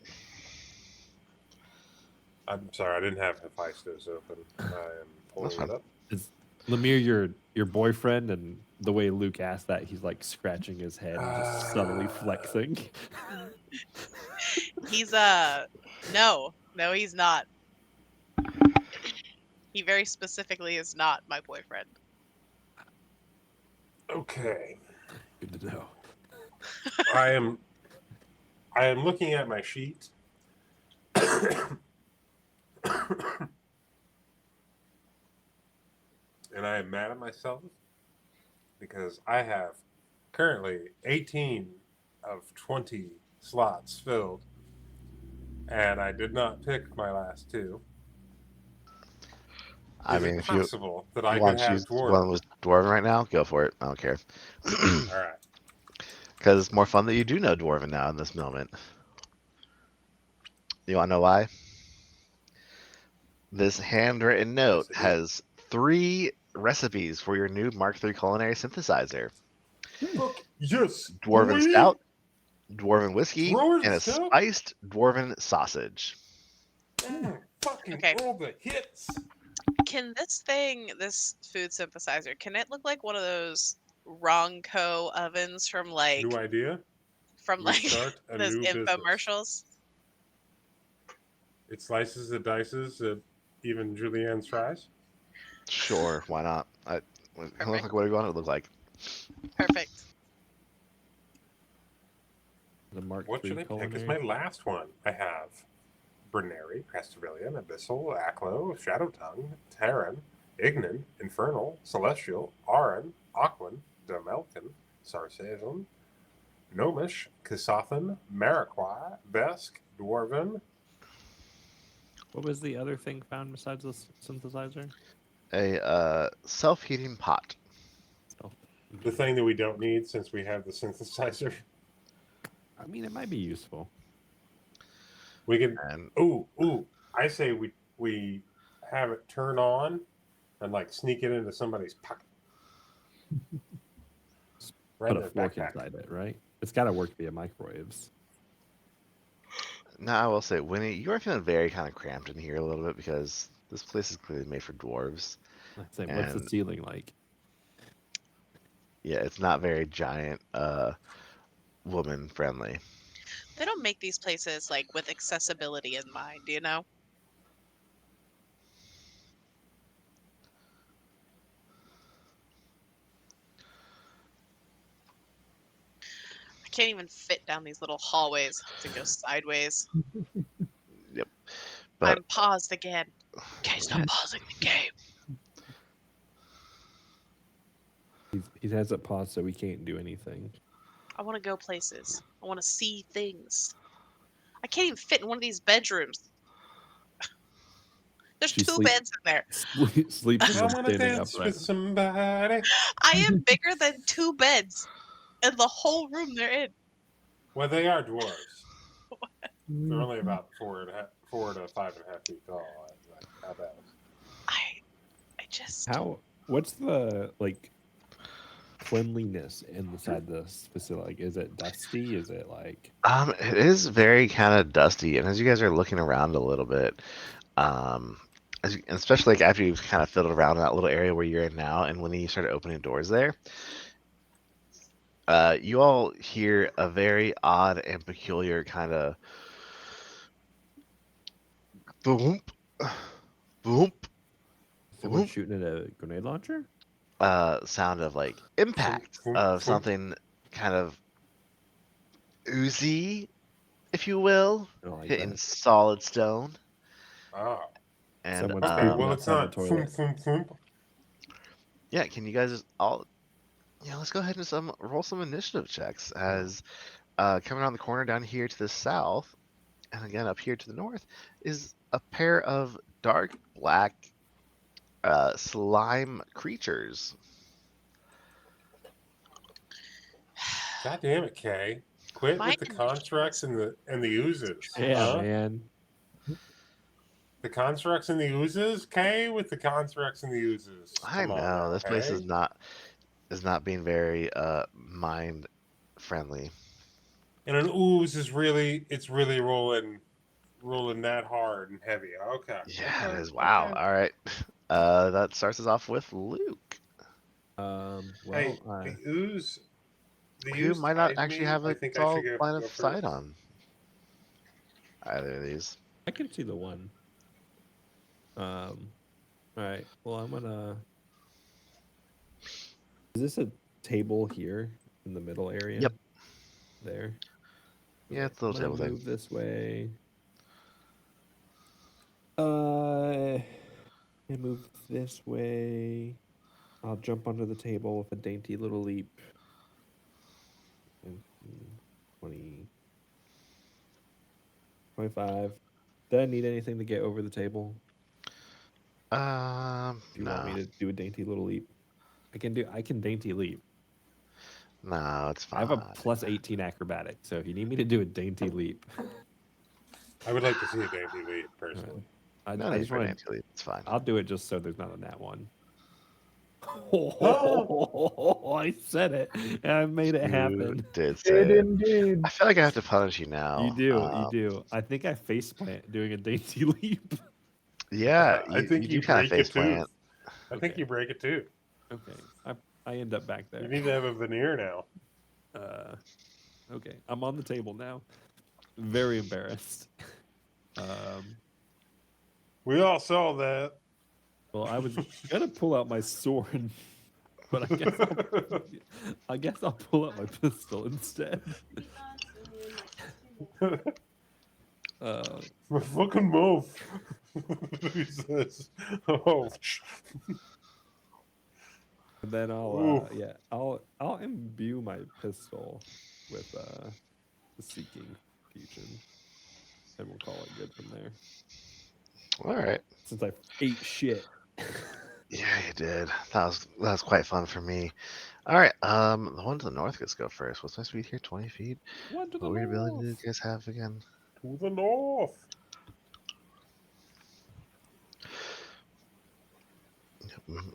I'm sorry, I didn't have Hephaestus open. I am pulling That's fine. it up. Is Lemire your boyfriend? And the way Luke asked that, he's like scratching his head and just subtly flexing. He's no, he's not. He very specifically is not my boyfriend. Okay. Good to know. I am looking at my sheet. And I am mad at myself because I have currently 18 of 20 slots filled, and I did not pick my last two. I Is mean, it if you possible that I want could to have choose dwarf? one with Dwarven right now, go for it. I don't care. All right. Because it's more fun that you do know Dwarven now in this moment. You want to know why? This handwritten note Yes, I do. has 3 recipes for your new Mark III culinary synthesizer. Fuck yes. Dwarven boy. Stout, Dwarven Whiskey, Dwarven and a Stout? spiced Dwarven sausage. Fucking Okay. all the hits. Can this food synthesizer, can it look like one of those Ronco ovens from like New idea. from We like start a those new business. infomercials. It slices and dices even Julianne's fries. Sure, why not? Perfect. What do you want it to look like? Perfect. The Mark What III should I pick as culinary. my last one? I have Berneri, Castavilian, Abyssal, Aklo, Shadowtongue, Terran, Ignan, Infernal, Celestial, Aran, Aquan, Domelkin, Sarsajon, Gnomish, Kasathan, Maraqui, Vesk, Dwarven. What was the other thing found besides the synthesizer? A self-heating pot. So, The thing that we don't need since we have the synthesizer. I mean, it might be useful. We can. And Ooh! I say we have it turn on and like sneak it into somebody's pocket. Right Put in a their fork backpack. inside it, right? It's got to work via microwaves. now I will say, Winnie, you are feeling very kind of cramped in here a little bit because this place is clearly made for dwarves. Let's say, what's the And ceiling like? yeah, it's not very giant, woman friendly. They don't make these places like with accessibility in mind, you know? I can't even fit down these little hallways to go sideways. Yep. But I'm paused again. Okay, stop pausing the game. He has it paused, so we can't do anything. I want to go places. I want to see things. I can't even fit in one of these bedrooms. There's She two sleep- beds in there. Sleeps in I them want to standing dance upright. with somebody. I am bigger than two beds in the whole room they're in. Well, they are dwarves. Mm. They're only about 4 to 5.5 feet tall. Like, how bad? I just What's the like cleanliness inside this facility? Like, is it dusty? Is it like it is very kind of dusty, and as you guys are looking around a little bit, especially like after you've kind of fiddled around in that little area where you're in now, and when you started opening doors there, you all hear a very odd and peculiar kind of boom, boom, someone boom, shooting at a grenade launcher? sound of like impact Thump, of thump. something kind of oozy, if you will, I don't like hitting that. solid stone. Ah. And Someone's Okay, pooping well, it's outside the not toilet. thump. yeah, can you guys all, let's go ahead and roll some initiative checks as coming around the corner down here to the south, and again up here to the north, is a pair of dark black slime creatures. God damn it, Kay. Quit My with the constructs and the oozes. Yeah, huh? man. The constructs and the oozes, Kay, with the constructs and the oozes. I Come on know now, this place hey? is not being very mind friendly. And an ooze is really rolling that hard and heavy. Okay. Yeah, it Okay. is. Wow. Okay. All right. That starts us off with Luke, Well, Hey, the ooze who might not tied actually me. have I a think I should solid line of go sight first. on either of these. I can see the one. All right. Well, I'm gonna. Is this a table here in the middle area? Yep. There. Yeah, it's a I'm little gonna table thing. move this way. I move this way. I'll jump onto the table with a dainty little leap. 20, 25. Did I need anything to get over the table? If you want me No, to do a dainty little leap, I can dainty leap. no, it's I have a fine. plus 18 acrobatic, so if you need me to do a dainty leap, I would like to see a dainty lead, personally. I No need just for an want to. anti-leap. It's fine. I'll do it just so there's not a nat one. Oh! I said it, and I made it You happen. did say Did it. indeed. I feel like I have to punish you now. You do, you do. I think I faceplant doing a dainty leap. Yeah, I think you do you kind of break face it too. plant. I think Okay. you break it too. Okay, I end up back there. You need to have a veneer now. All Okay, I'm on the table now. Very embarrassed. Um, We all saw that. well, I was gonna pull out my sword, but I guess I'll pull out my pistol instead. Uh, My fucking mouth. He says, "Oh, and then Ooh. I'll imbue my pistol with the seeking fusion, and we'll call it good from there. All right. Since I ate shit. Yeah, you did. That was quite fun for me. All right. The one to the north gets go first. What's my speed here? 20 feet. One to the What weird ability do you north. guys have again? To the north."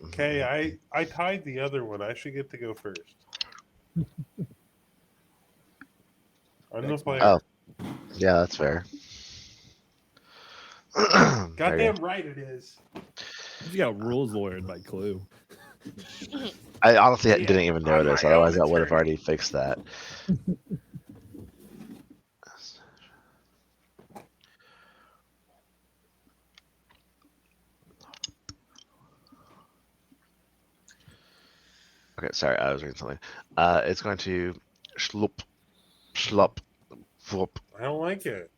Okay, I tied the other one. I should get to go first. I'm the Next player. Oh, yeah, that's fair. There you go. Goddamn right it is. You got rules lawyered by Clue. I honestly Yeah, didn't even I'm notice. my own Otherwise, I would have attorney. already fixed that. Okay, sorry, I was reading something. It's going to schlup, schlup, whoop, I don't like it.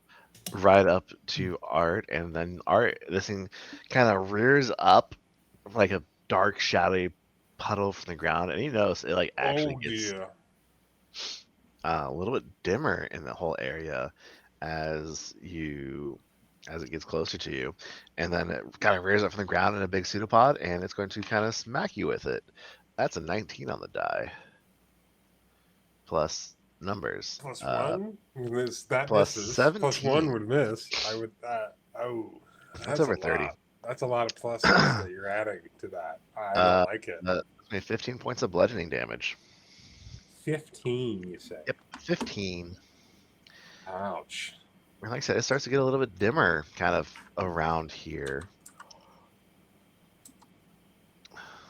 right up to Art, and then Art, this thing kind of rears up like a dark, shadowy puddle from the ground, and you notice it like actually Oh gets dear. a little bit dimmer in the whole area as it gets closer to you, and then it kind of rears up from the ground in a big pseudopod, and it's going to kind of smack you with it. That's a 19 on the die, plus numbers. Plus one? That Plus misses. Plus one 17. would miss. I would. Oh, That's that's a over 30. lot. That's a lot of pluses that you're adding to that. I don't like it. 15 points of bludgeoning damage. 15, you say? Yep, 15. Ouch. And like I said, it starts to get a little bit dimmer kind of around here.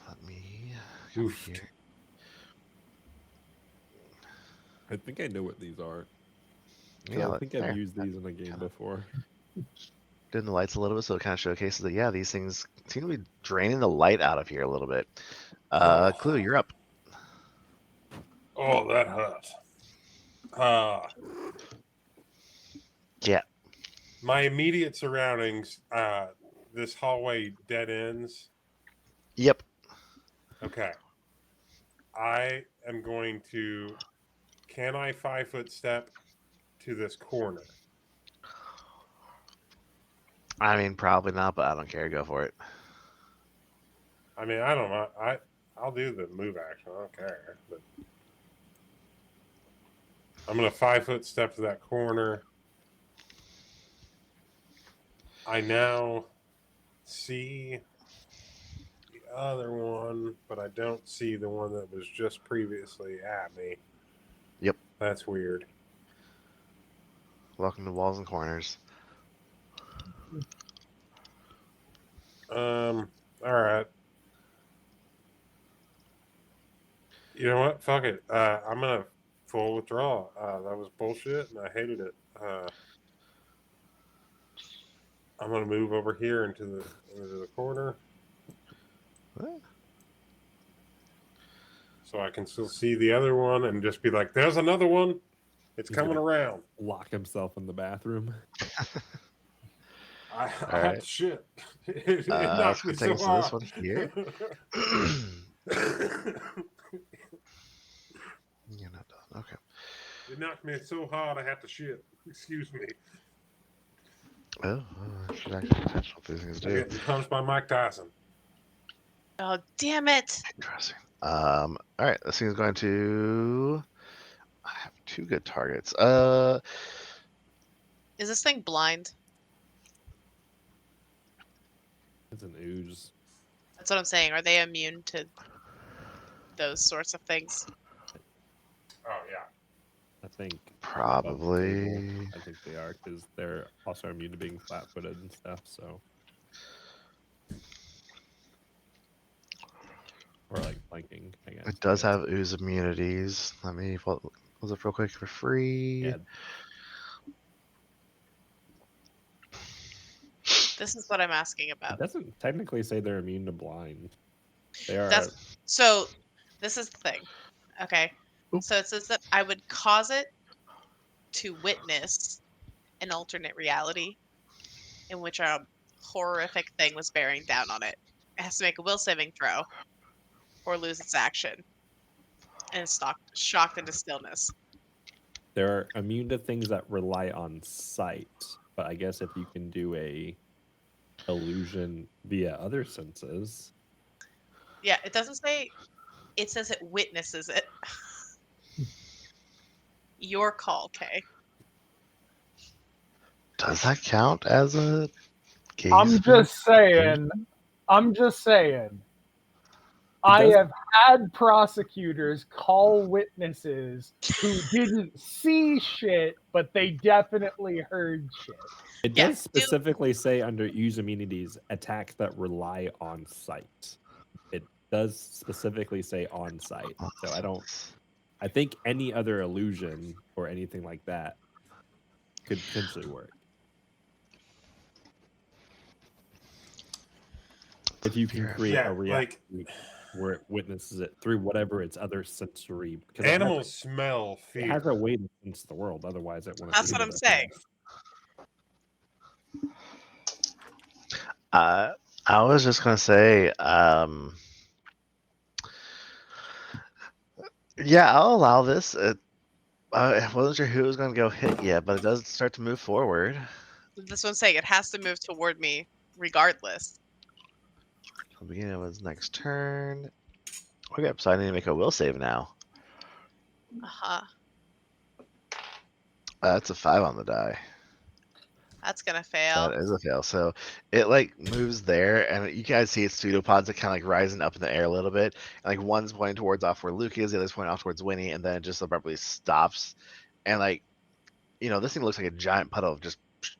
Let me come Oof. here. I think I know what these are. Yeah, I think I've there. used these in a game before. Dim the lights a little bit so it kind of showcases that, yeah, these things seem to be draining the light out of here a little bit. Clue, you're up. Oh, that hurt. Yeah. My immediate surroundings, this hallway dead ends. Yep. Okay. I am going to. Can I 5-foot step to this corner? I mean, probably not, but I don't care. Go for it. I mean, I don't know. I'll do the move action. I don't care. But I'm gonna 5-foot step to that corner. I now see the other one, but I don't see the one that was just previously at me. Yep. That's weird. Welcome to Walls and Corners. All right. You know what? Fuck it. I'm gonna full withdraw. That was bullshit, and I hated it. I'm gonna move over here into the corner, What? so I can still see the other one, and just be like, "There's another one. It's He's coming gonna around." Lock himself in the bathroom. I All had right. to shit. It Let's knocked go me take so us to this hard. one here. You're not done. Okay. It knocked me so hard I had to shit. Excuse me. Oh, I should actually catch what these things I'm do. getting punched by Mike Tyson. Oh, damn it. Interesting. All right. This thing's going to. I have two good targets. Is this thing blind? It's an ooze. That's what I'm saying. Are they immune to those sorts of things? Oh yeah. I think above the Probably. table, I think they are because they're also immune to being flat-footed and stuff. So, or like flanking, I guess. It does have ooze immunities. Let me Close up real quick for free. Yeah. This is what I'm asking It about. doesn't technically say they're immune to blind. They are. That's so. This is the thing. Okay. Oop. So it says that I would cause it to witness an alternate reality in which a horrific thing was bearing down on it. It has to make a will saving throw or lose its action and is shocked into stillness. They're immune to things that rely on sight. But I guess if you can do a illusion via other senses, Yeah, it doesn't say. It says it witnesses it. Your call, Kay. Does that count as a gaze? I'm just saying. I'm just saying. I does- have had prosecutors call witnesses who didn't see shit, but they definitely heard shit. it Yeah, does specifically say under use immunities attacks that rely on sight. It does specifically say on sight. So I think any other illusion or anything like that could potentially work. If you can create Yeah, a reality where it witnesses it through whatever its other sensory, because Animals smell it has fear. a way to sense the world. Otherwise, it wouldn't. That's be what able I'm to saying. I was just gonna say, yeah, I'll allow this. I wasn't sure who was gonna go hit yet, but it does start to move forward. This one's saying it has to move toward me regardless. So beginning of his next turn. Okay, so I need to make a will save now. Uh-huh. That's a 5 on the die. That's gonna fail. That is a fail. So it like moves there, and you guys see its pseudopods that kind of like rising up in the air a little bit. And like one's pointing towards off where Luke is, the other's pointing off towards Winnie, and then it just abruptly stops. And like, this thing looks like a giant puddle of just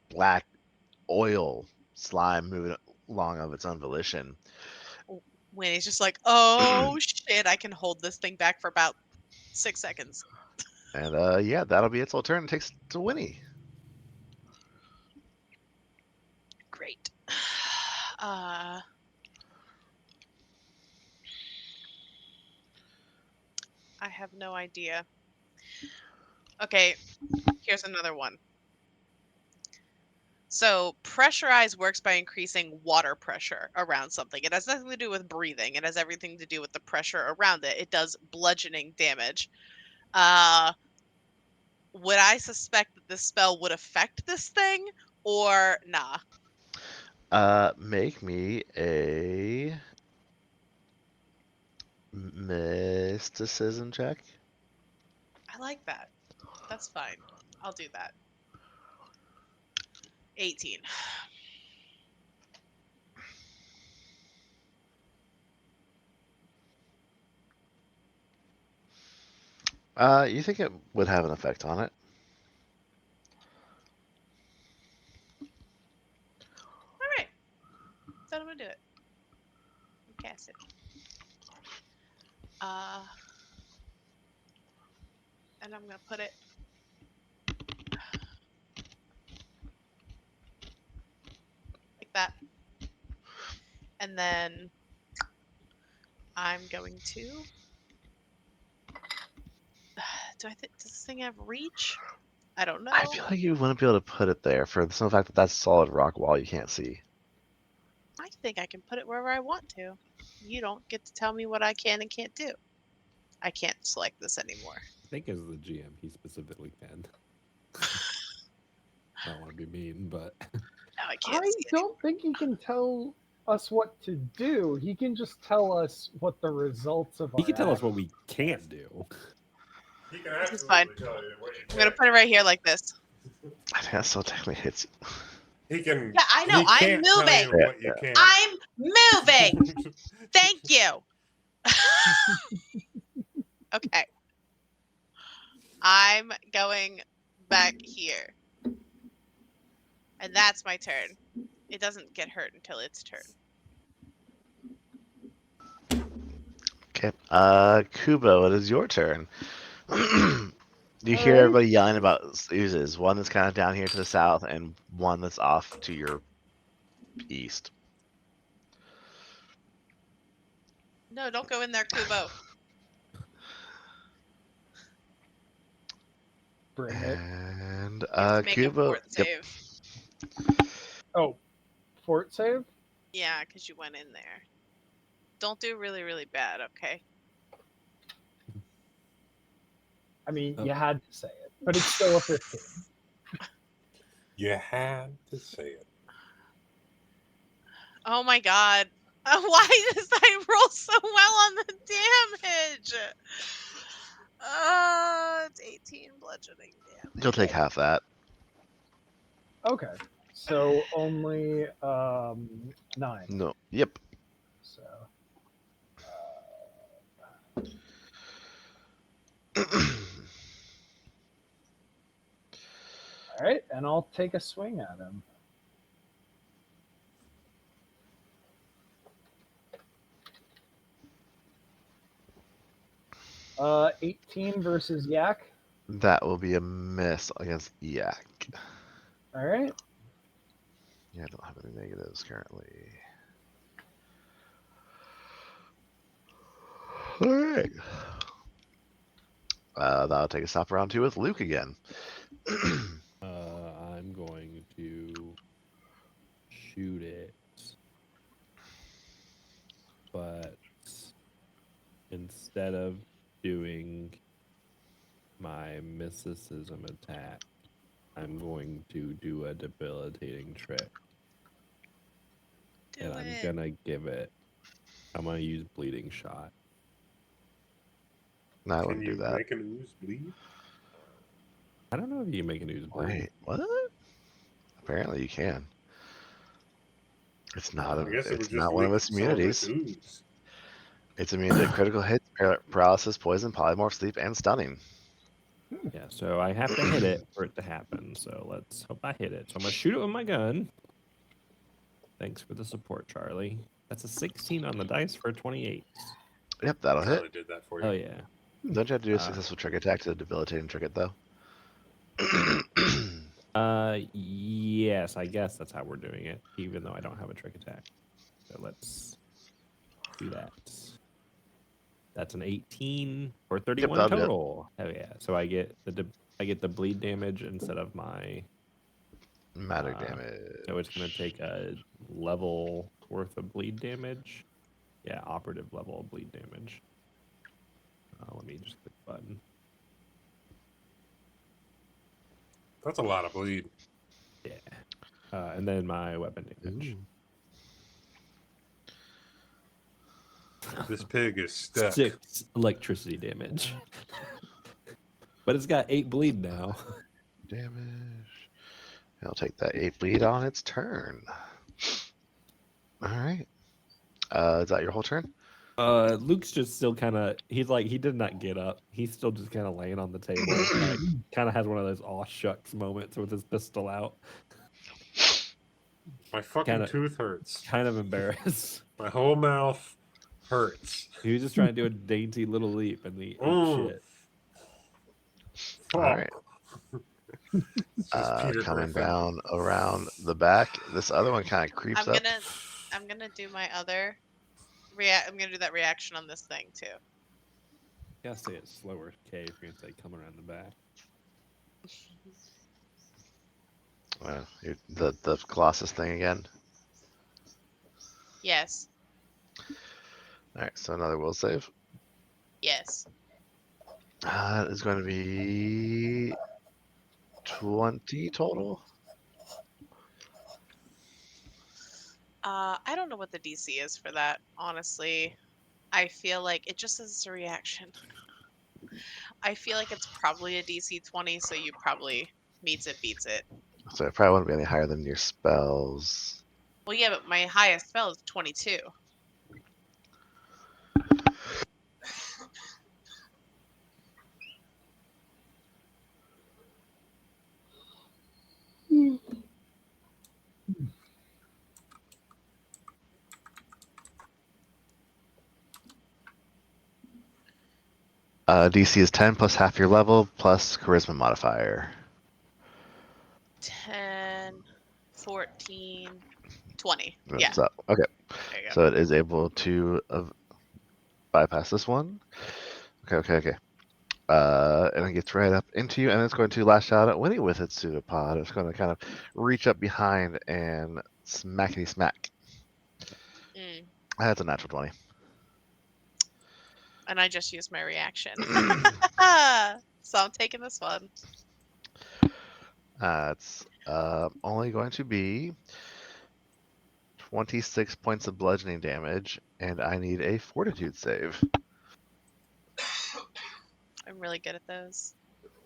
black oil slime moving along of its own volition. When he's just like, oh shit, I can hold this thing back for about 6 seconds. And yeah, that'll be its whole turn. It takes to Winnie. Great. I have no idea. Okay, here's another one. So, pressurized works by increasing water pressure around something. It has nothing to do with breathing. It has everything to do with the pressure around it. It does bludgeoning damage. Would I suspect that this spell would affect this thing or nah? Make me a mysticism check. I like that. That's fine. I'll do that. 18. You think it would have an effect on it? All right. Then I'm gonna do it. Cast it. And I'm gonna put it like that. And then I'm going to. Does this thing have reach? I don't know. I feel like you wouldn't be able to put it there for the simple fact that that's a solid rock wall you can't see. I think I can put it wherever I want to. You don't get to tell me what I can and can't do. I can't select this anymore. I think as the GM, he specifically can. I don't want to be mean, but Now I can't I see it. don't think he can tell us what to do. He can just tell us what the results of he our can tell us what actions. we can't do. He can This is absolutely fine. tell you what you I'm gonna can. put it right here like this. I think that still technically hits you. He can. Yeah, I know, He I'm can't tell moving. you what you can. I'm moving. Thank you. Okay. I'm going back here. And that's my turn. It doesn't get hurt until its turn. Okay. Kubo, it is your turn. You All hear right. everybody yelling about oozes. One that's kind of down here to the south, and one that's off to your east. No, don't go in there, Kubo. Bring it. And You have to make a Cuba. fort Yep. save. Oh, fort save. Yeah, because you went in there. Don't do really, really bad, okay? I mean, Oh. you had to say it, but it's still a 15. You had to say it. Oh my god. Why does I roll so well on the damage? It's 18 bludgeoning damage. You'll take half that. Okay, so only 9. No. Yep. So all right, and I'll take a swing at him. Uh, 18 versus Yak. That will be a miss against Yak. All right. Yeah, I don't have any negatives currently. All right. That'll take us off round 2 with Luke again. I'm going to shoot it, but instead of doing my mysticism attack, I'm going to do a debilitating trick, Do and I'm it. gonna give it. I'm gonna use bleeding shot. No, I Can wouldn't you do that. make an ooze bleed? I don't know if you can make an ooze bleed. Wait, what? Apparently you can. It's not. I guess it would It's just not one of leak its some of its immunities. ooze. It's immune to critical hits, paralysis, poison, polymorph, sleep, and stunning. Yeah, so I have to hit it for it to happen. So let's hope I hit it. So I'm gonna shoot it with my gun. Thanks for the support, Charlie. That's a 16 on the dice for a 28. Yep, that'll hit. Charlie did that for you. Oh yeah. Don't you have to do a successful trick attack to debilitating trick it though? Yes, I guess that's how we're doing it, even though I don't have a trick attack. So let's do that. That's an 18 or 31 that'll do it. total. Oh yeah. So I get the bleed damage instead of my Magic damage. so it's gonna take a level worth of bleed damage. Yeah, operative level of bleed damage. Let me just click the button. That's a lot of bleed. Yeah. And then my weapon damage. Ooh. This pig is stuck. 6 electricity damage. But it's got 8 bleed now. Damage. It'll take that 8 bleed on its turn. Alright. Is that your whole turn? Luke's just still kind of, he's like, he did not get up. He's still just kind of laying on the table. Like, kind of has one of those aw shucks moments with his pistol out. My fucking Kinda- tooth hurts. Kind of embarrassed. My whole mouth hurts. He was just trying to do a dainty little leap and he ate shit. Fuck. Alright. It's just Peter Coming Griffin. down around the back. This other one kind of creeps I'm up. gonna do my other I'm gonna do that reaction on this thing too. Gotta say it slower, K, if you're gonna say come around the back. The Colossus thing again. Yes. Alright, so another will save. Yes. That is going to be 20 total. I don't know what the DC is for that, honestly. I feel like it just says it's a reaction. I feel like it's probably a DC 20, so you probably meets it, beats it. So it probably wouldn't be any higher than your spells. Well, yeah, but my highest spell is 22. DC is 10 plus half your level plus charisma modifier. 10, 14, 20. Yeah, So, okay, there you go. so it is able to bypass this one. Okay. And it gets right up into you, and it's going to lash out at Winnie with its pseudopod. It's going to kind of reach up behind and smackety smack. Mm. That's a natural 20. And I just used my reaction. So I'm taking this one. It's only going to be 26 points of bludgeoning damage, and I need a fortitude save. I'm really good at those.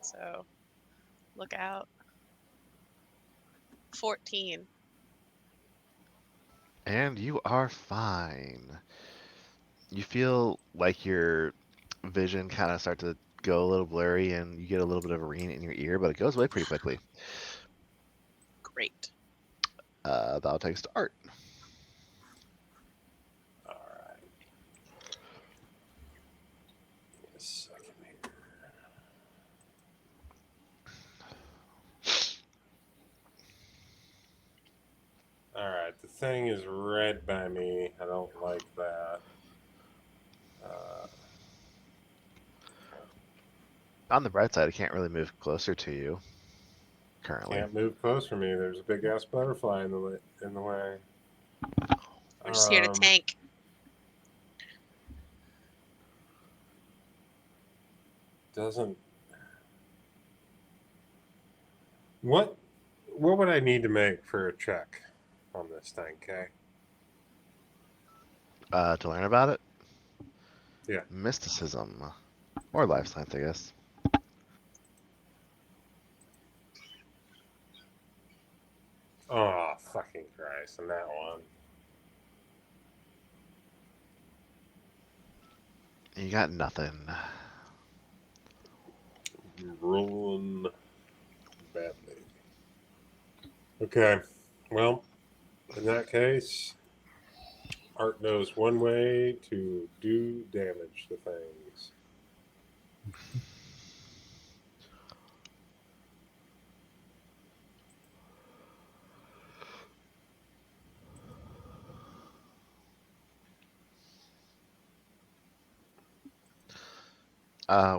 So look out. 14. And you are fine. You feel like your vision kind of start to go a little blurry, and you get a little bit of a ring in your ear, but it goes away pretty quickly. Great. That'll take us to Art. All right. Give me a second here. All right, the thing is red by me. I don't like that. On the bright side, it can't really move closer to you currently. Can't move close for me. There's a big ass butterfly in the way. We're just here to tank. Doesn't. What would I need to make for a check on this thing, okay? To learn about it? Yeah. Mysticism. Or life science, I guess. Oh, fucking Christ, on that one. You got nothing. Rolling badly. Okay, well, in that case, Art knows one way to do damage to things.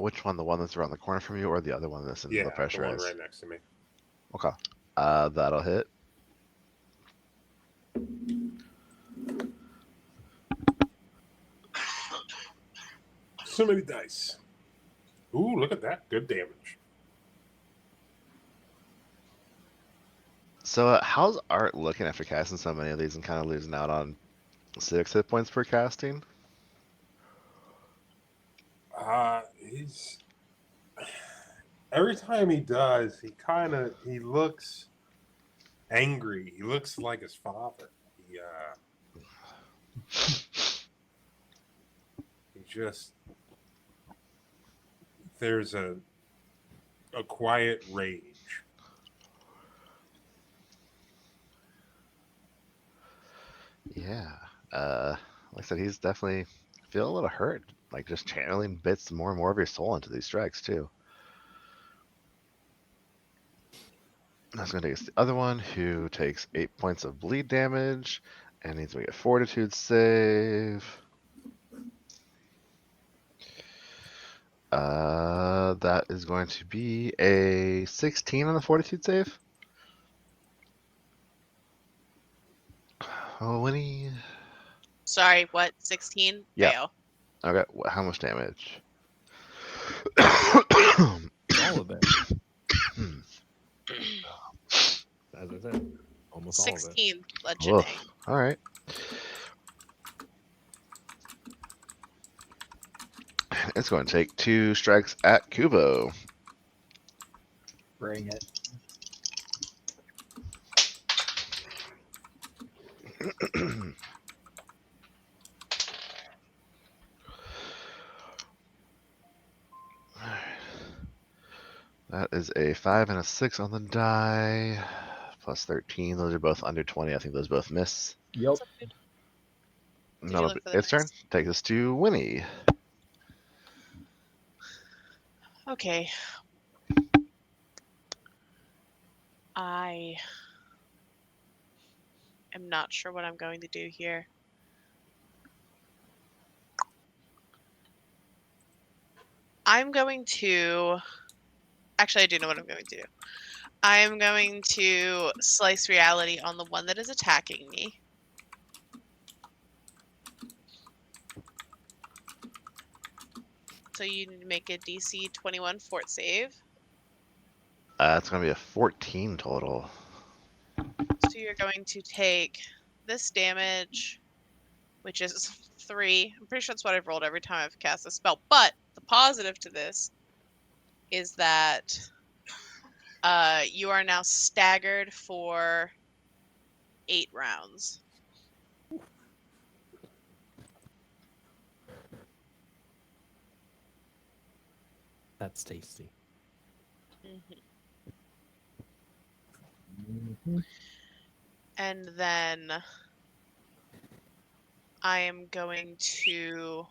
Which one? The one that's around the corner from you, or the other one that's in Yeah, the the pressurized? one right next to me. Okay. That'll hit. So many dice. Ooh, look at that. Good damage. So, how's Art looking after casting so many of these and kind of losing out on 6 hit points per casting? He's every time he does, he looks angry. He looks like his father. He just there's a quiet rage. Yeah. Like I said, he's definitely feel a little hurt. Like just channeling bits more and more of your soul into these strikes too. That's going to take us to the other one, who takes 8 points of bleed damage and needs to make a fortitude save. That is going to be a 16 on the fortitude save. Oh, Winnie. Sorry, what? 16? Yeah. Fail. Okay, how much damage? All of it. As I said, almost all of it. 16 bludgeoning. All right. It's going to take 2 strikes at Kubo. Bring it. That is a 5 and a 6 on the die. Plus 13. Those are both under 20. I think those both miss. Yep. Did Not you a look bit. for the Its turn. dice? Takes us to Winnie. Okay. I am not sure what I'm going to do here. I'm going to. Actually, I do know what I'm going to do. I'm going to slice reality on the one that is attacking me. So you need to make a DC 21 fort save. It's going to be a 14 total. So you're going to take this damage, which is 3. I'm pretty sure that's what I've rolled every time I've cast a spell. But the positive to this is that you are now staggered for 8 rounds. That's tasty. And then I am going to.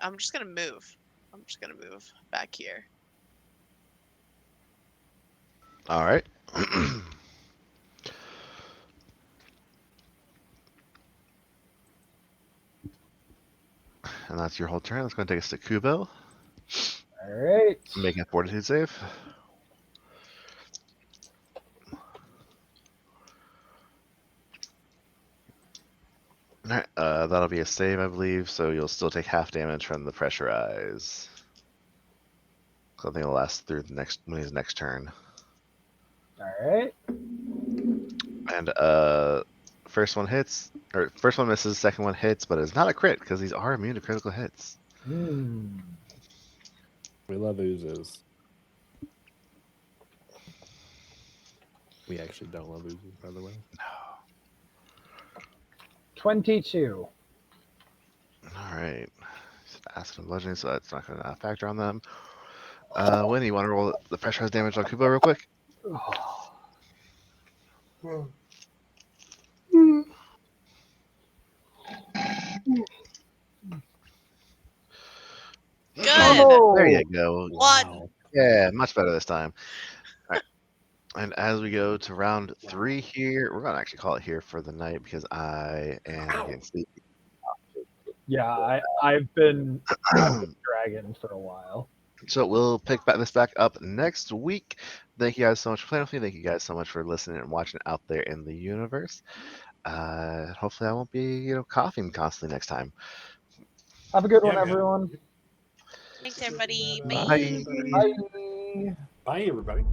I'm just gonna move. I'm just gonna move back here. All right. And that's your whole turn. That's going to take us to Kubo. All right. Making a fortitude save. Alright, that'll be a save, I believe, so you'll still take half damage from the pressurize. So I think it'll last through the next his next turn. All right. And first one hits, or first one misses, second one hits, but it's not a crit because these are immune to critical hits. Hmm. We love oozes. We actually don't love oozes, by the way. 22. All right, acid and bludgeoning, so that's not going to factor on them. Winnie, you want to roll the pressurized damage on Kubo real quick? Well, Good. Oh, There you go. One. Yeah, much better this time. All right. And as we go to round 3 here, we're gonna actually call it here for the night because I am getting sleepy. Yeah, I've been dragon for a while. So we'll pick this back up next week. Thank you guys so much for playing with me. Thank you guys so much for listening and watching out there in the universe. Hopefully I won't be, coughing constantly next time. Have a good one, Yeah, man. everyone. Thanks, everybody. Bye. Bye. Bye. Bye, everybody.